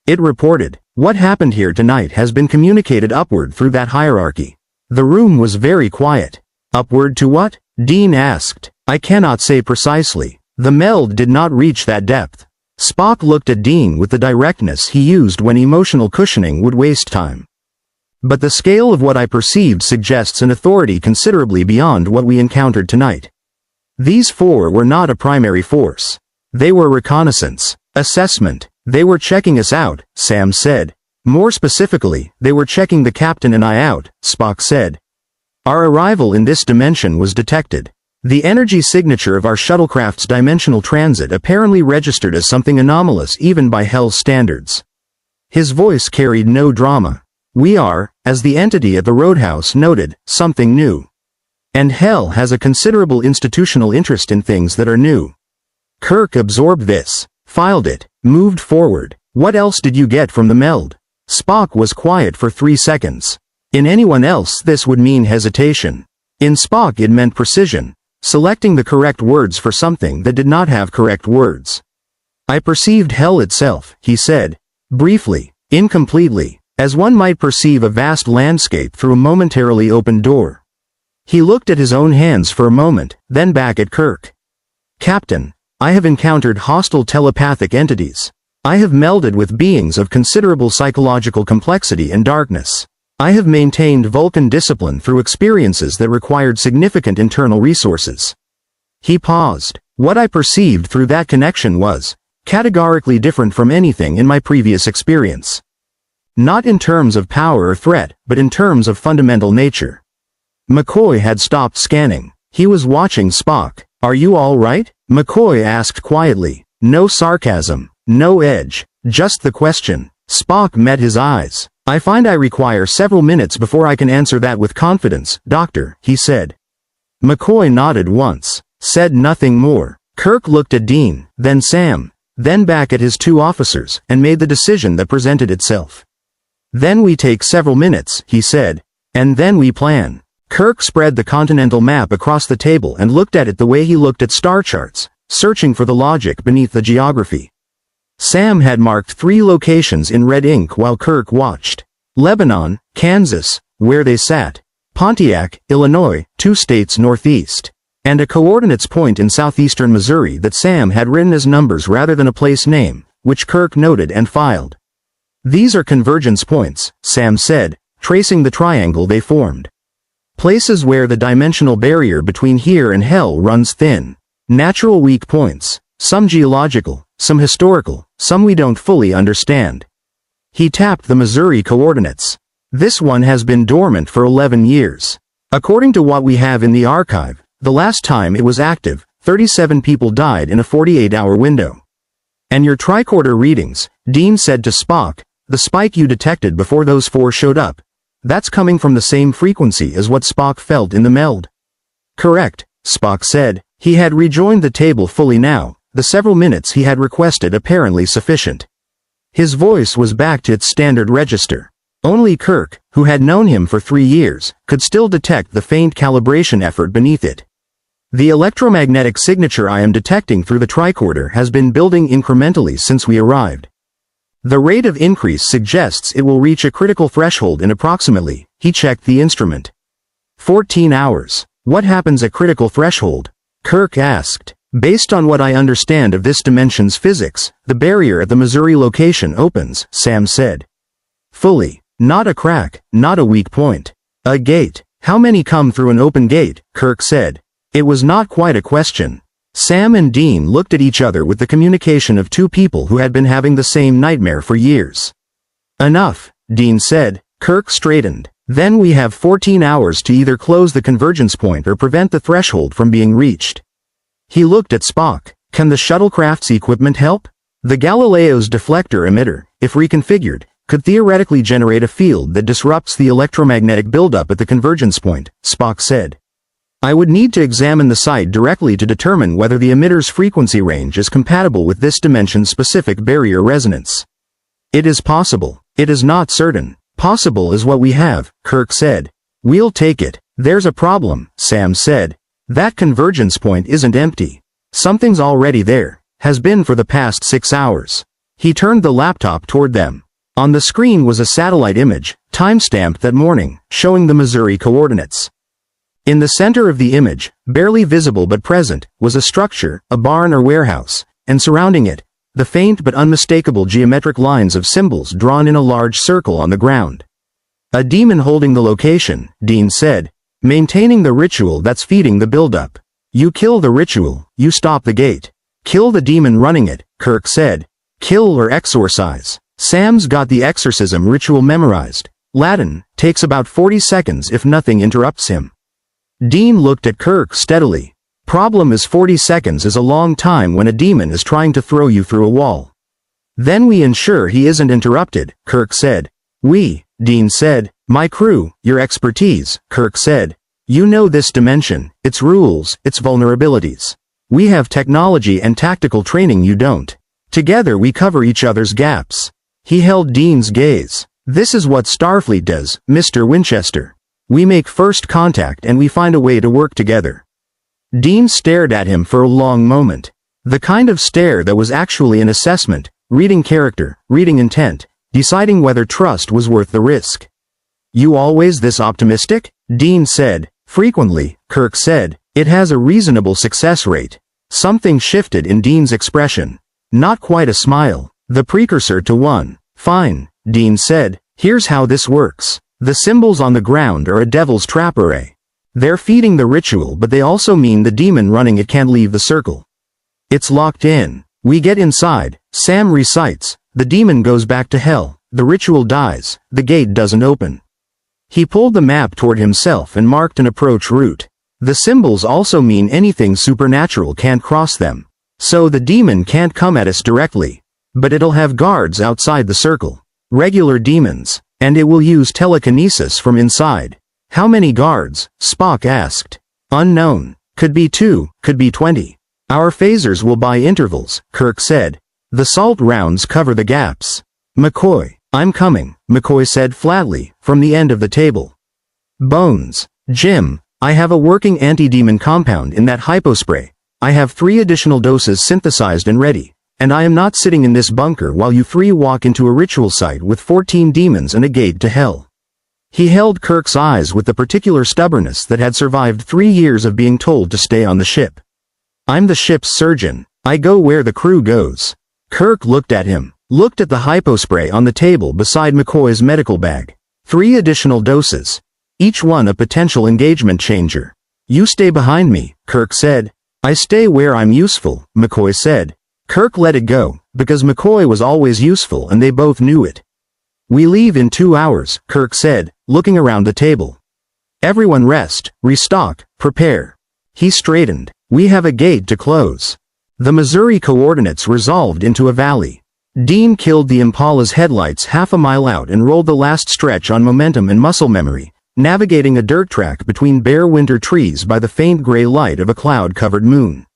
It reported, what happened here tonight has been communicated upward through that hierarchy. The room was very quiet. Upward to what? Dean asked. I cannot say precisely. The meld did not reach that depth. Spock looked at Dean with the directness he used when emotional cushioning would waste time. But the scale of what I perceived suggests an authority considerably beyond what we encountered tonight. These 4 were not a primary force. They were reconnaissance, assessment. They were checking us out, Sam said. More specifically, they were checking the captain and I out, Spock said. Our arrival in this dimension was detected. The energy signature of our shuttlecraft's dimensional transit apparently registered as something anomalous even by Hell's standards. His voice carried no drama. We are, as the entity at the roadhouse noted, something new. And Hell has a considerable institutional interest in things that are new. Kirk absorbed this, filed it, moved forward. What else did you get from the meld? Spock was quiet for 3 seconds. In anyone else this would mean hesitation. In Spock it meant precision. Selecting the correct words for something that did not have correct words. I perceived Hell itself, he said. Briefly, incompletely, as one might perceive a vast landscape through a momentarily opened door. He looked at his own hands for a moment, then back at Kirk. Captain, I have encountered hostile telepathic entities. I have melded with beings of considerable psychological complexity and darkness. I have maintained Vulcan discipline through experiences that required significant internal resources. He paused. What I perceived through that connection was categorically different from anything in my previous experience. Not in terms of power or threat, but in terms of fundamental nature. McCoy had stopped scanning. He was watching Spock. Are you all right? McCoy asked quietly. No sarcasm, no edge, just the question. Spock met his eyes. I find I require several minutes before I can answer that with confidence, Doctor, he said. McCoy nodded once, said nothing more. Kirk looked at Dean, then Sam, then back at his 2 officers, and made the decision that presented itself. Then we take several minutes, he said, and then we plan. Kirk spread the continental map across the table and looked at it the way he looked at star charts, searching for the logic beneath the geography. Sam had marked 3 locations in red ink while Kirk watched. Lebanon, Kansas, where they sat. Pontiac, Illinois, 2 states northeast. And a coordinates point in southeastern Missouri that Sam had written as numbers rather than a place name, which Kirk noted and filed. These are convergence points, Sam said, tracing the triangle they formed. Places where the dimensional barrier between here and hell runs thin. Natural weak points, some geological, some historical, some we don't fully understand. He tapped the Missouri coordinates. This one has been dormant for 11 years. According to what we have in the archive, the last time it was active, 37 people died in a 48-hour window. And your tricorder readings, Dean said to Spock, the spike you detected before those 4 showed up. That's coming from the same frequency as what Spock felt in the meld. Correct, Spock said. He had rejoined the table fully now, the several minutes he had requested apparently sufficient. His voice was back to its standard register. Only Kirk, who had known him for 3 years, could still detect the faint calibration effort beneath it. The electromagnetic signature I am detecting through the tricorder has been building incrementally since we arrived. The rate of increase suggests it will reach a critical threshold in approximately, he checked the instrument. 14 hours. What happens at critical threshold? Kirk asked. Based on what I understand of this dimension's physics, the barrier at the Missouri location opens, Sam said. Fully. Not a crack, not a weak point. A gate. How many come through an open gate? Kirk said. It was not quite a question. Sam and Dean looked at each other with the communication of 2 people who had been having the same nightmare for years. Enough, Dean said. Kirk straightened. Then we have 14 hours to either close the convergence point or prevent the threshold from being reached. He looked at Spock. Can the shuttlecraft's equipment help? The Galileo's deflector emitter, if reconfigured, could theoretically generate a field that disrupts the electromagnetic buildup at the convergence point, Spock said. I would need to examine the site directly to determine whether the emitter's frequency range is compatible with this dimension's specific barrier resonance. It is possible. It is not certain. Possible is what we have, Kirk said. We'll take it. There's a problem, Sam said. That convergence point isn't empty. Something's already there. Has been for the past 6 hours. He turned the laptop toward them. On the screen was a satellite image, time-stamped that morning, showing the Missouri coordinates. In the center of the image, barely visible but present, was a structure, a barn or warehouse, and surrounding it, the faint but unmistakable geometric lines of symbols drawn in a large circle on the ground. A demon holding the location, Dean said, maintaining the ritual that's feeding the buildup. You kill the ritual, you stop the gate. Kill the demon running it, Kirk said. Kill or exorcise. Sam's got the exorcism ritual memorized. Latin, takes about 40 seconds if nothing interrupts him. Dean looked at Kirk steadily. Problem is 40 seconds is a long time when a demon is trying to throw you through a wall. Then we ensure he isn't interrupted, Kirk said. We, Dean said. My crew, your expertise, Kirk said. You know this dimension, its rules, its vulnerabilities. We have technology and tactical training you don't. Together we cover each other's gaps. He held Dean's gaze. This is what Starfleet does, Mr. Winchester. We make first contact and we find a way to work together. Dean stared at him for a long moment. The kind of stare that was actually an assessment, reading character, reading intent, deciding whether trust was worth the risk. You always this optimistic? Dean said. Frequently, Kirk said. It has a reasonable success rate. Something shifted in Dean's expression. Not quite a smile. The precursor to one. Fine, Dean said. Here's how this works. The symbols on the ground are a devil's trap array. They're feeding the ritual, but they also mean the demon running it can't leave the circle. It's locked in. We get inside. Sam recites. The demon goes back to hell. The ritual dies. The gate doesn't open. He pulled the map toward himself and marked an approach route. The symbols also mean anything supernatural can't cross them. So the demon can't come at us directly. But it'll have guards outside the circle. Regular demons. And it will use telekinesis from inside. How many guards? Spock asked. Unknown. Could be 2, could be 20. Our phasers will buy intervals, Kirk said. The salt rounds cover the gaps. McCoy. I'm coming, McCoy said flatly, from the end of the table. Bones. Jim. I have a working anti-demon compound in that hypospray. I have 3 additional doses synthesized and ready. And I am not sitting in this bunker while you 3 walk into a ritual site with 14 demons and a gate to hell. He held Kirk's eyes with the particular stubbornness that had survived 3 years of being told to stay on the ship. I'm the ship's surgeon. I go where the crew goes. Kirk looked at him. Looked at the hypospray on the table beside McCoy's medical bag. 3 additional doses. Each one a potential engagement changer. You stay behind me, Kirk said. I stay where I'm useful, McCoy said. Kirk let it go, because McCoy was always useful and they both knew it. We leave in 2 hours, Kirk said, looking around the table. Everyone rest, restock, prepare. He straightened. We have a gate to close. The Missouri coordinates resolved into a valley. Dean killed the Impala's headlights half a mile out and rolled the last stretch on momentum and muscle memory, navigating a dirt track between bare winter trees by the faint gray light of a cloud-covered moon.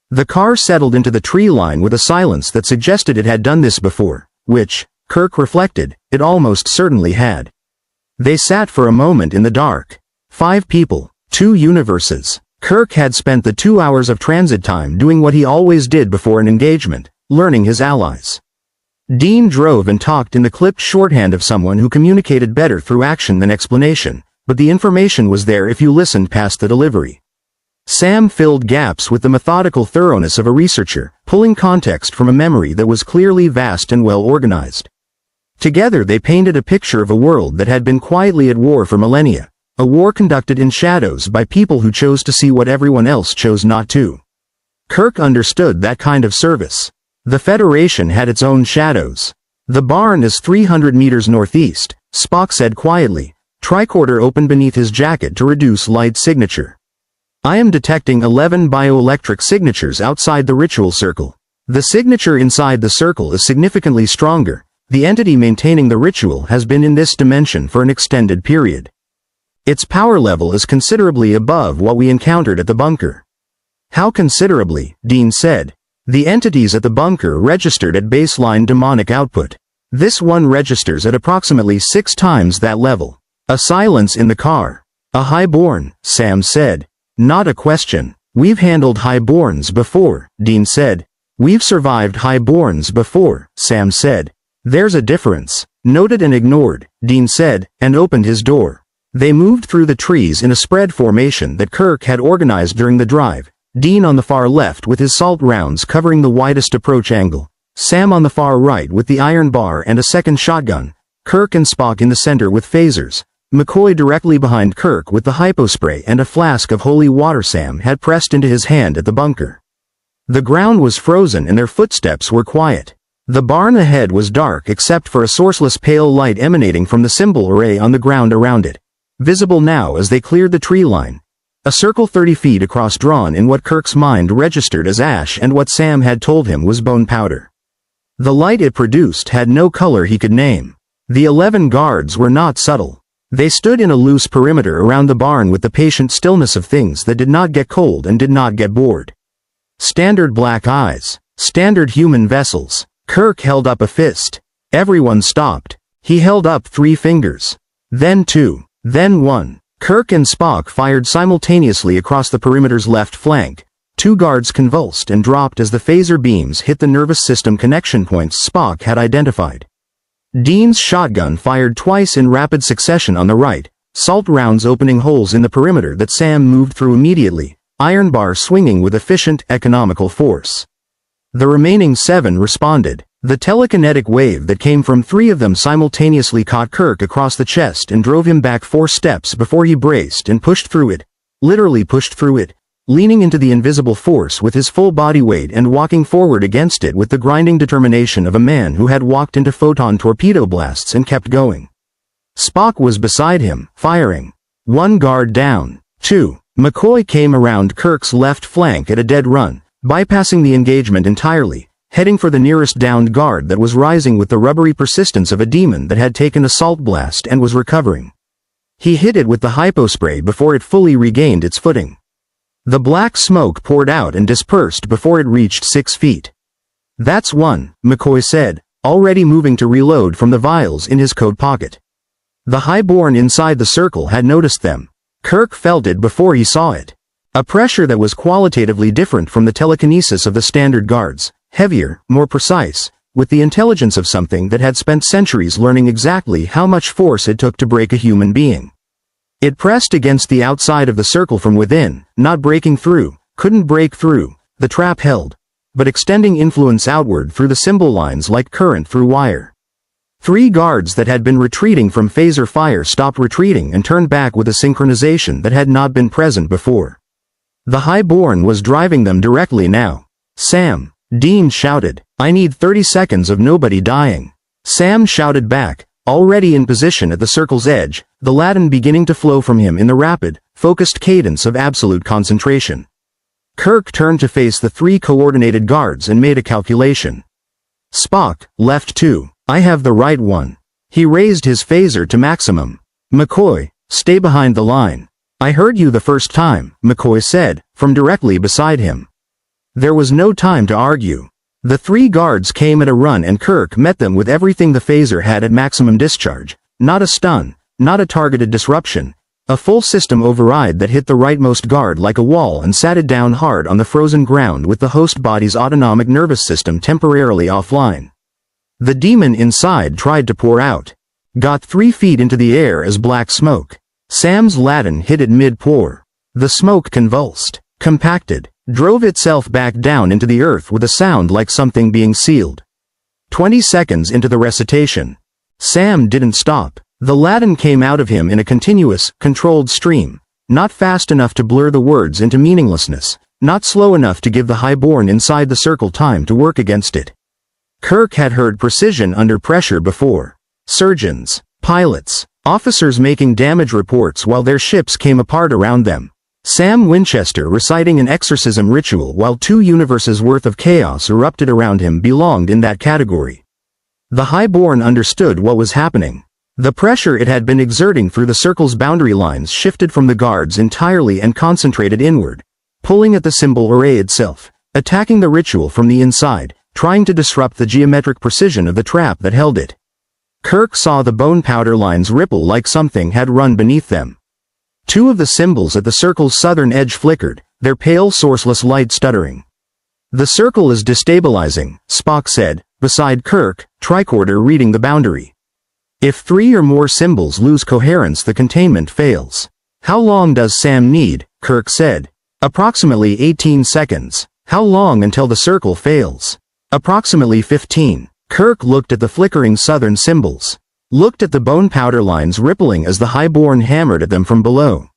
The car settled into the tree line with a silence that suggested it had done this before, which, Kirk reflected, it almost certainly had. They sat for a moment in the dark. 5 people, 2 universes. Kirk had spent the 2 hours of transit time doing what he always did before an engagement, learning his allies. Dean drove and talked in the clipped shorthand of someone who communicated better through action than explanation, but the information was there if you listened past the delivery. Sam filled gaps with the methodical thoroughness of a researcher, pulling context from a memory that was clearly vast and well organized. Together they painted a picture of a world that had been quietly at war for millennia, a war conducted in shadows by people who chose to see what everyone else chose not to. Kirk understood that kind of service. The Federation had its own shadows. The barn is 300 meters northeast, Spock said quietly. Tricorder opened beneath his jacket to reduce light signature. I am detecting 11 bioelectric signatures outside the ritual circle. The signature inside the circle is significantly stronger. The entity maintaining the ritual has been in this dimension for an extended period. Its power level is considerably above what we encountered at the bunker. How considerably, Dean said. The entities at the bunker registered at baseline demonic output. This one registers at approximately 6 times that level. A silence in the car. A highborn, Sam said. Not a question. We've handled highborns before, Dean said. We've survived highborns before, Sam said. There's a difference. Noted and ignored, Dean said, and opened his door. They moved through the trees in a spread formation that Kirk had organized during the drive. Dean on the far left with his salt rounds covering the widest approach angle. Sam on the far right with the iron bar and a second shotgun. Kirk and Spock in the center with phasers. McCoy directly behind Kirk with the hypospray and a flask of holy water Sam had pressed into his hand at the bunker. The ground was frozen and their footsteps were quiet. The barn ahead was dark except for a sourceless pale light emanating from the symbol array on the ground around it. Visible now as they cleared the tree line. A circle 30 feet across drawn in what Kirk's mind registered as ash and what Sam had told him was bone powder. The light it produced had no color he could name. The 11 guards were not subtle. They stood in a loose perimeter around the barn with the patient stillness of things that did not get cold and did not get bored. Standard black eyes. Standard human vessels. Kirk held up a fist. Everyone stopped. He held up 3 fingers. Then 2. Then 1. Kirk and Spock fired simultaneously across the perimeter's left flank. 2 guards convulsed and dropped as the phaser beams hit the nervous system connection points Spock had identified. Dean's shotgun fired twice in rapid succession on the right, salt rounds opening holes in the perimeter that Sam moved through immediately, iron bar swinging with efficient, economical force. The remaining 7 responded. The telekinetic wave that came from 3 of them simultaneously caught Kirk across the chest and drove him back 4 steps before he braced and pushed through it. Literally pushed through it, leaning into the invisible force with his full body weight and walking forward against it with the grinding determination of a man who had walked into photon torpedo blasts and kept going. Spock was beside him, firing. 1 guard down. 2. McCoy came around Kirk's left flank at a dead run, bypassing the engagement entirely, heading for the nearest downed guard that was rising with the rubbery persistence of a demon that had taken a salt blast and was recovering. He hit it with the hypospray before it fully regained its footing. The black smoke poured out and dispersed before it reached 6 feet. That's 1, McCoy said, already moving to reload from the vials in his coat pocket. The highborn inside the circle had noticed them. Kirk felt it before he saw it. A pressure that was qualitatively different from the telekinesis of the standard guards. Heavier, more precise, with the intelligence of something that had spent centuries learning exactly how much force it took to break a human being. It pressed against the outside of the circle from within, not breaking through, couldn't break through, the trap held. but extending influence outward through the symbol lines like current through wire. 3 guards that had been retreating from phaser fire stopped retreating and turned back with a synchronization that had not been present before. The Highborn was driving them directly now. "Sam," Dean shouted, "I need 30 seconds of nobody dying." Sam shouted back, already in position at the circle's edge, the Latin beginning to flow from him in the rapid, focused cadence of absolute concentration. Kirk turned to face the 3 coordinated guards and made a calculation. "Spock, left 2. I have the right one." He raised his phaser to maximum. "McCoy, stay behind the line." "I heard you the first time," McCoy said, from directly beside him. There was no time to argue. The 3 guards came at a run and Kirk met them with everything the phaser had at maximum discharge. Not a stun, not a targeted disruption. A full system override that hit the rightmost guard like a wall and sat it down hard on the frozen ground with the host body's autonomic nervous system temporarily offline. The demon inside tried to pour out. Got 3 feet into the air as black smoke. Sam's Latin hit it mid-pour. The smoke convulsed, compacted, drove itself back down into the earth with a sound like something being sealed. 20 seconds into the recitation. Sam didn't stop. The Latin came out of him in a continuous, controlled stream, not fast enough to blur the words into meaninglessness, not slow enough to give the Highborn inside the circle time to work against it. Kirk had heard precision under pressure before. Surgeons, pilots, officers making damage reports while their ships came apart around them. Sam Winchester reciting an exorcism ritual while 2 universes worth of chaos erupted around him belonged in that category. The Highborn understood what was happening. The pressure it had been exerting through the circle's boundary lines shifted from the guards entirely and concentrated inward, pulling at the symbol array itself, attacking the ritual from the inside, trying to disrupt the geometric precision of the trap that held it. Kirk saw the bone powder lines ripple like something had run beneath them. 2 of the symbols at the circle's southern edge flickered, their pale sourceless light stuttering. "The circle is destabilizing," Spock said, beside Kirk, tricorder reading the boundary. "If 3 or more symbols lose coherence, the containment fails." "How long does Sam need?" Kirk said. "Approximately 18 seconds. "How long until the circle fails?" "Approximately 15. Kirk looked at the flickering southern symbols. Looked at the bone powder lines rippling as the Highborn hammered at them from below.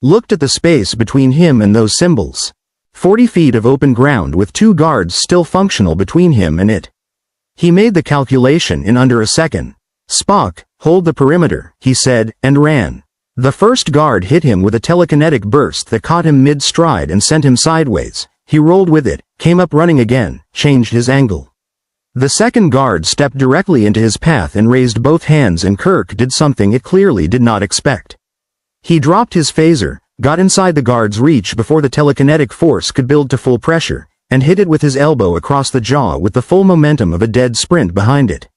Looked at the space between him and those symbols. 40 feet of open ground with 2 guards still functional between him and it. He made the calculation in under a second. "Spock, hold the perimeter," he said, and ran. The first guard hit him with a telekinetic burst that caught him mid-stride and sent him sideways. He rolled with it, came up running again, changed his angle. The second guard stepped directly into his path and raised both hands, and Kirk did something it clearly did not expect. He dropped his phaser, got inside the guard's reach before the telekinetic force could build to full pressure, and hit it with his elbow across the jaw with the full momentum of a dead sprint behind it.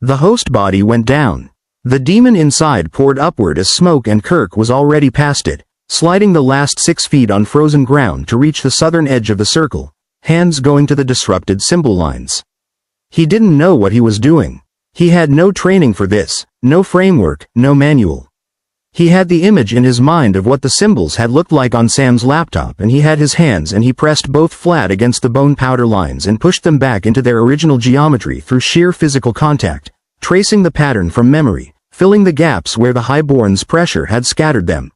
The host body went down. The demon inside poured upward as smoke, and Kirk was already past it, sliding the last 6 feet on frozen ground to reach the southern edge of the circle, hands going to the disrupted symbol lines. He didn't know what he was doing. He had no training for this, no framework, no manual. He had the image in his mind of what the symbols had looked like on Sam's laptop, and he had his hands and he pressed both flat against the bone powder lines and pushed them back into their original geometry through sheer physical contact, tracing the pattern from memory, filling the gaps where the Highborn's pressure had scattered them.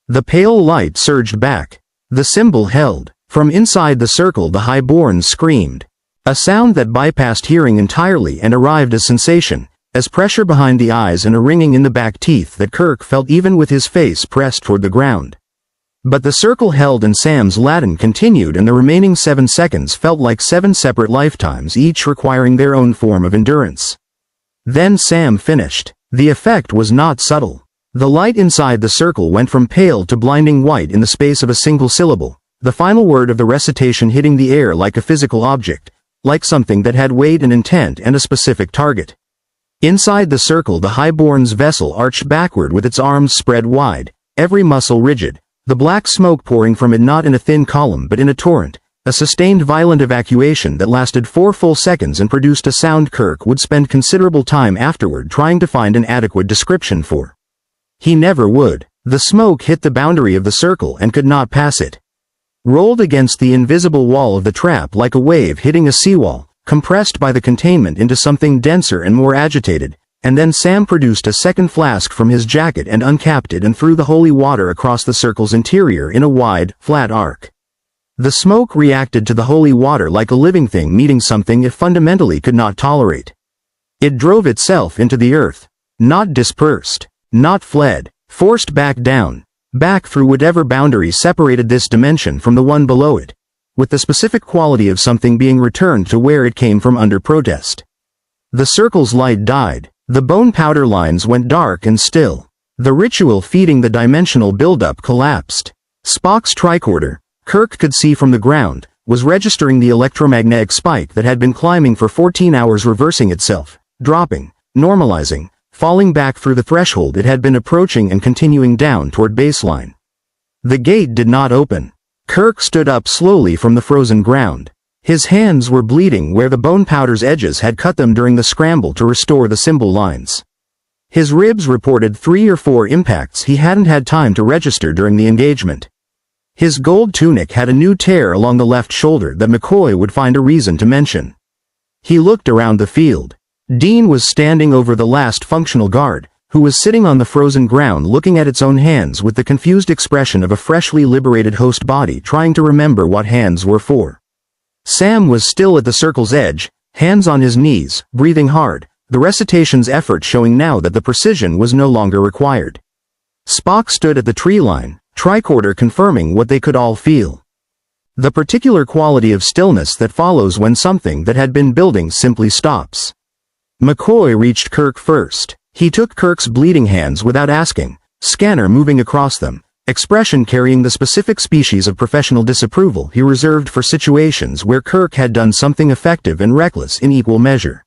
The pale light surged back. The symbol held. From inside the circle the Highborn screamed. A sound that bypassed hearing entirely and arrived as sensation, as pressure behind the eyes and a ringing in the back teeth that Kirk felt even with his face pressed toward the ground. But the circle held and Sam's Latin continued, and the remaining 7 seconds felt like 7 separate lifetimes, each requiring their own form of endurance. Then Sam finished. The effect was not subtle. The light inside the circle went from pale to blinding white in the space of a single syllable, the final word of the recitation hitting the air like a physical object, like something that had weight and intent and a specific target. Inside the circle the Highborn's vessel arched backward with its arms spread wide, every muscle rigid, the black smoke pouring from it not in a thin column but in a torrent, a sustained violent evacuation that lasted 4 full seconds and produced a sound Kirk would spend considerable time afterward trying to find an adequate description for. He never would. The smoke hit the boundary of the circle and could not pass it. rolled against the invisible wall of the trap like a wave hitting a seawall, compressed by the containment into something denser and more agitated, and then Sam produced a second flask from his jacket and uncapped it and threw the holy water across the circle's interior in a wide, flat arc. The smoke reacted to the holy water like a living thing meeting something it fundamentally could not tolerate. It drove itself into the earth, not dispersed, not fled, forced back down, back through whatever boundary separated this dimension from the one below it, with the specific quality of something being returned to where it came from under protest. The circle's light died. The bone powder lines went dark and still. The ritual feeding the dimensional buildup collapsed. Spock's tricorder, Kirk could see from the ground, was registering the electromagnetic spike that had been climbing for 14 hours, reversing itself, dropping, normalizing, falling back through the threshold it had been approaching and continuing down toward baseline. The gate did not open. Kirk stood up slowly from the frozen ground. His hands were bleeding where the bone powder's edges had cut them during the scramble to restore the symbol lines. His ribs reported 3 or 4 impacts he hadn't had time to register during the engagement. His gold tunic had a new tear along the left shoulder that McCoy would find a reason to mention. He looked around the field. Dean was standing over the last functional guard, who was sitting on the frozen ground looking at its own hands with the confused expression of a freshly liberated host body trying to remember what hands were for. Sam was still at the circle's edge, hands on his knees, breathing hard, the recitation's effort showing now that the precision was no longer required. Spock stood at the tree line, tricorder confirming what they could all feel. The particular quality of stillness that follows when something that had been building simply stops. McCoy reached Kirk first. He took Kirk's bleeding hands without asking, scanner moving across them, expression carrying the specific species of professional disapproval he reserved for situations where Kirk had done something effective and reckless in equal measure.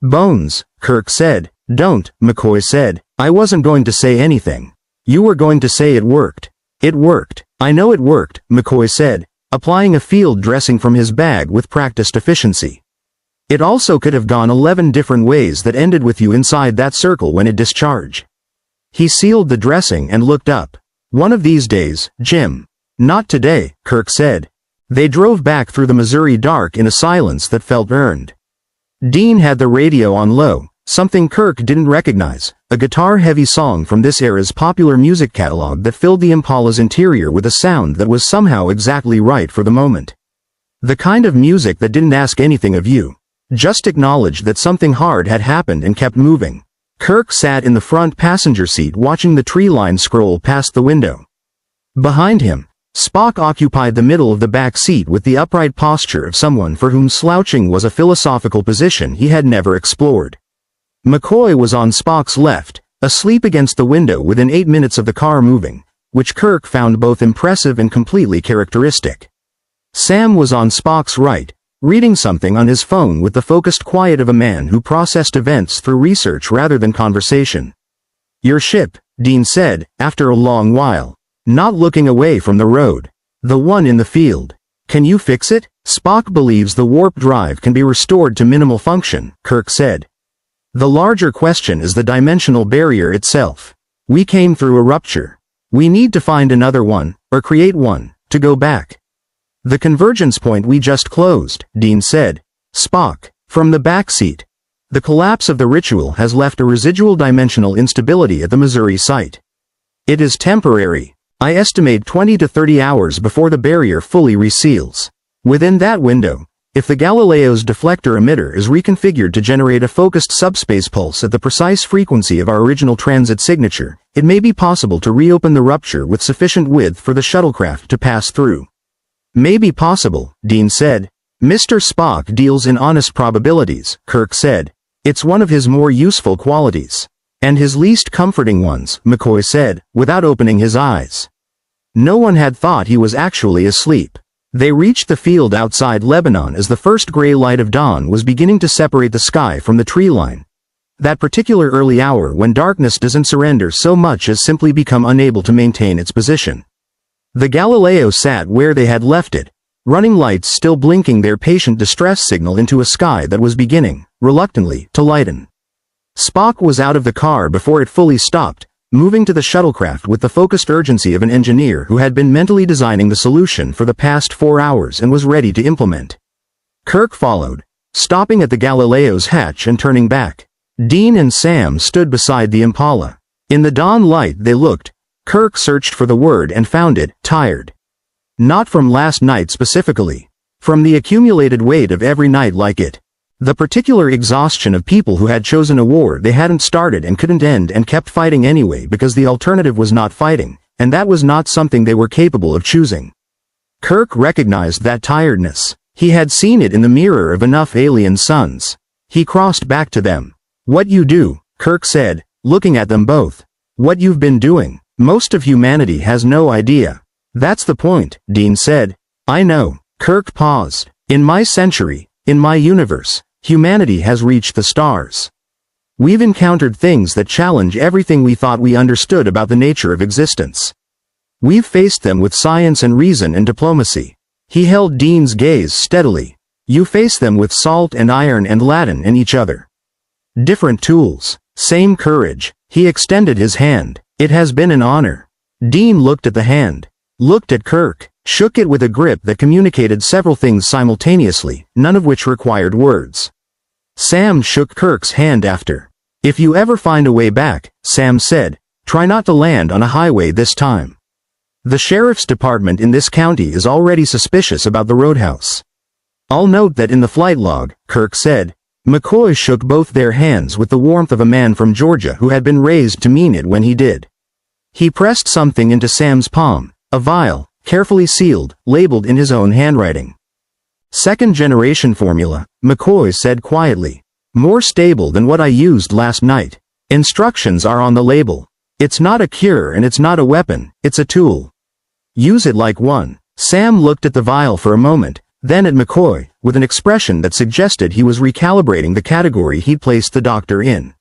Bones, Kirk said. Don't, McCoy said. I wasn't going to say anything. You were going to say it worked. It worked. I know it worked, McCoy said, applying a field dressing from his bag with practiced efficiency. It also could have gone 11 different ways that ended with you inside that circle when it discharged. He sealed the dressing and looked up. One of these days, Jim. Not today, Kirk said. They drove back through the Missouri dark in a silence that felt earned. Dean had the radio on low, something Kirk didn't recognize, a guitar-heavy song from this era's popular music catalog that filled the Impala's interior with a sound that was somehow exactly right for the moment. The kind of music that didn't ask anything of you, just acknowledged that something hard had happened and kept moving. Kirk sat in the front passenger seat watching the tree line scroll past the window. Behind him, Spock occupied the middle of the back seat with the upright posture of someone for whom slouching was a philosophical position he had never explored. McCoy was on Spock's left, asleep against the window within 8 minutes of the car moving, which Kirk found both impressive and completely characteristic. Sam was on Spock's right, reading something on his phone with the focused quiet of a man who processed events through research rather than conversation. Your ship, Dean said, after a long while, not looking away from the road. The one in the field. Can you fix it? Spock believes the warp drive can be restored to minimal function, Kirk said. The larger question is the dimensional barrier itself. We came through a rupture. We need to find another one, or create one, to go back. The convergence point we just closed, Dean said. Spock, from the back seat. The collapse of the ritual has left a residual dimensional instability at the Missouri site. It is temporary. I estimate 20 to 30 hours before the barrier fully reseals. Within that window, if the Galileo's deflector emitter is reconfigured to generate a focused subspace pulse at the precise frequency of our original transit signature, it may be possible to reopen the rupture with sufficient width for the shuttlecraft to pass through. May be possible, Dean said. Mr. Spock deals in honest probabilities, Kirk said. It's one of his more useful qualities. And his least comforting ones, McCoy said, without opening his eyes. No one had thought he was actually asleep. They reached the field outside Lebanon as the first gray light of dawn was beginning to separate the sky from the tree line. That particular early hour when darkness doesn't surrender so much as simply become unable to maintain its position. The Galileo sat where they had left it, running lights still blinking their patient distress signal into a sky that was beginning, reluctantly, to lighten. Spock was out of the car before it fully stopped, moving to the shuttlecraft with the focused urgency of an engineer who had been mentally designing the solution for the past 4 hours and was ready to implement. Kirk followed, stopping at the Galileo's hatch and turning back. Dean and Sam stood beside the Impala. In the dawn light they looked. Kirk searched for the word and found it, tired. Not from last night specifically. From the accumulated weight of every night like it. The particular exhaustion of people who had chosen a war they hadn't started and couldn't end and kept fighting anyway because the alternative was not fighting, and that was not something they were capable of choosing. Kirk recognized that tiredness. He had seen it in the mirror of enough alien suns. He crossed back to them. "What you do," Kirk said, looking at them both. "What you've been doing. Most of humanity has no idea." "That's the point," Dean said. "I know." Kirk paused. "In my century, in my universe, humanity has reached the stars. We've encountered things that challenge everything we thought we understood about the nature of existence. We've faced them with science and reason and diplomacy." He held Dean's gaze steadily. "You face them with salt and iron and Latin and each other. Different tools, same courage." He extended his hand. "It has been an honor." Dean looked at the hand, looked at Kirk, shook it with a grip that communicated several things simultaneously, none of which required words. Sam shook Kirk's hand after. "If you ever find a way back," Sam said, "try not to land on a highway this time. The sheriff's department in this county is already suspicious about the roadhouse." "I'll note that in the flight log," Kirk said. McCoy shook both their hands with the warmth of a man from Georgia who had been raised to mean it when he did. He pressed something into Sam's palm, a vial, carefully sealed, labeled in his own handwriting. "Second-generation formula," McCoy said quietly. "More stable than what I used last night. Instructions are on the label. It's not a cure and it's not a weapon, it's a tool. Use it like one." Sam looked at the vial for a moment, then at McCoy, with an expression that suggested he was recalibrating the category he'd placed the doctor in.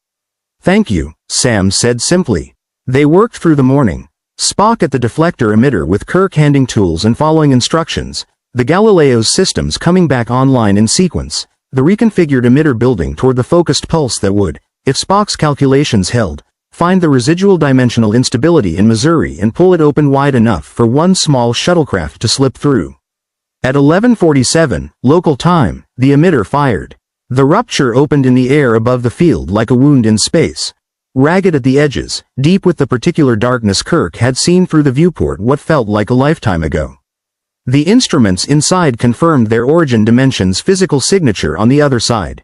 "Thank you," Sam said simply. They worked through the morning. Spock at the deflector emitter with Kirk handing tools and following instructions, the Galileo's systems coming back online in sequence, the reconfigured emitter building toward the focused pulse that would, if Spock's calculations held, find the residual dimensional instability in Missouri and pull it open wide enough for one small shuttlecraft to slip through. At 11:47, local time, the emitter fired. The rupture opened in the air above the field like a wound in space. Ragged at the edges, deep with the particular darkness Kirk had seen through the viewport what felt like a lifetime ago. The instruments inside confirmed their origin dimension's physical signature on the other side.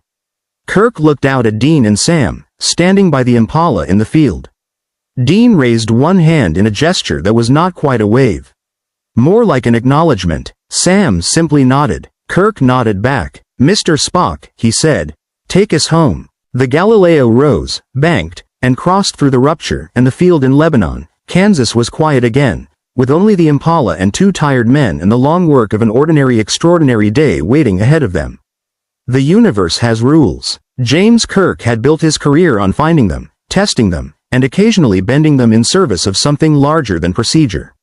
Kirk looked out at Dean and Sam, standing by the Impala in the field. Dean raised one hand in a gesture that was not quite a wave. More like an acknowledgement. Sam simply nodded. Kirk nodded back. "Mr. Spock," he said, "take us home." The Galileo rose, banked, and crossed through the rupture and the field in Lebanon. Kansas was quiet again, with only the Impala and 2 tired men and the long work of an ordinary extraordinary day waiting ahead of them. The universe has rules. James Kirk had built his career on finding them, testing them, and occasionally bending them in service of something larger than procedure.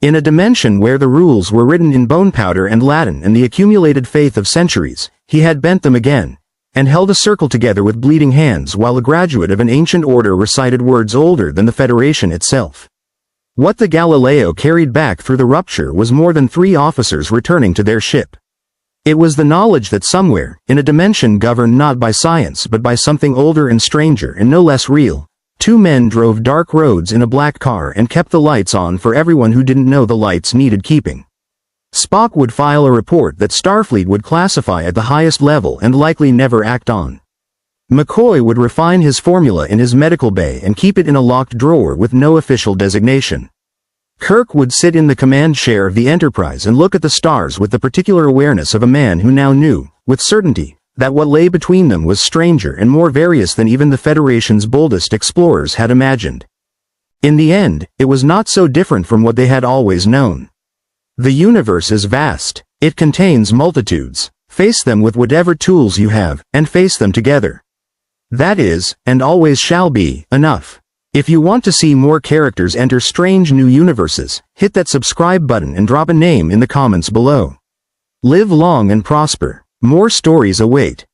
In a dimension where the rules were written in bone powder and Latin and the accumulated faith of centuries, he had bent them again, and held a circle together with bleeding hands while a graduate of an ancient order recited words older than the Federation itself. What the Galileo carried back through the rupture was more than 3 officers returning to their ship. It was the knowledge that somewhere, in a dimension governed not by science but by something older and stranger and no less real, 2 men drove dark roads in a black car and kept the lights on for everyone who didn't know the lights needed keeping. Spock would file a report that Starfleet would classify at the highest level and likely never act on. McCoy would refine his formula in his medical bay and keep it in a locked drawer with no official designation. Kirk would sit in the command chair of the Enterprise and look at the stars with the particular awareness of a man who now knew, with certainty, that what lay between them was stranger and more various than even the Federation's boldest explorers had imagined. In the end, it was not so different from what they had always known. The universe is vast. It contains multitudes. Face them with whatever tools you have, and face them together. That is, and always shall be, enough. If you want to see more characters enter strange new universes, hit that subscribe button and drop a name in the comments below. Live long and prosper. More stories await.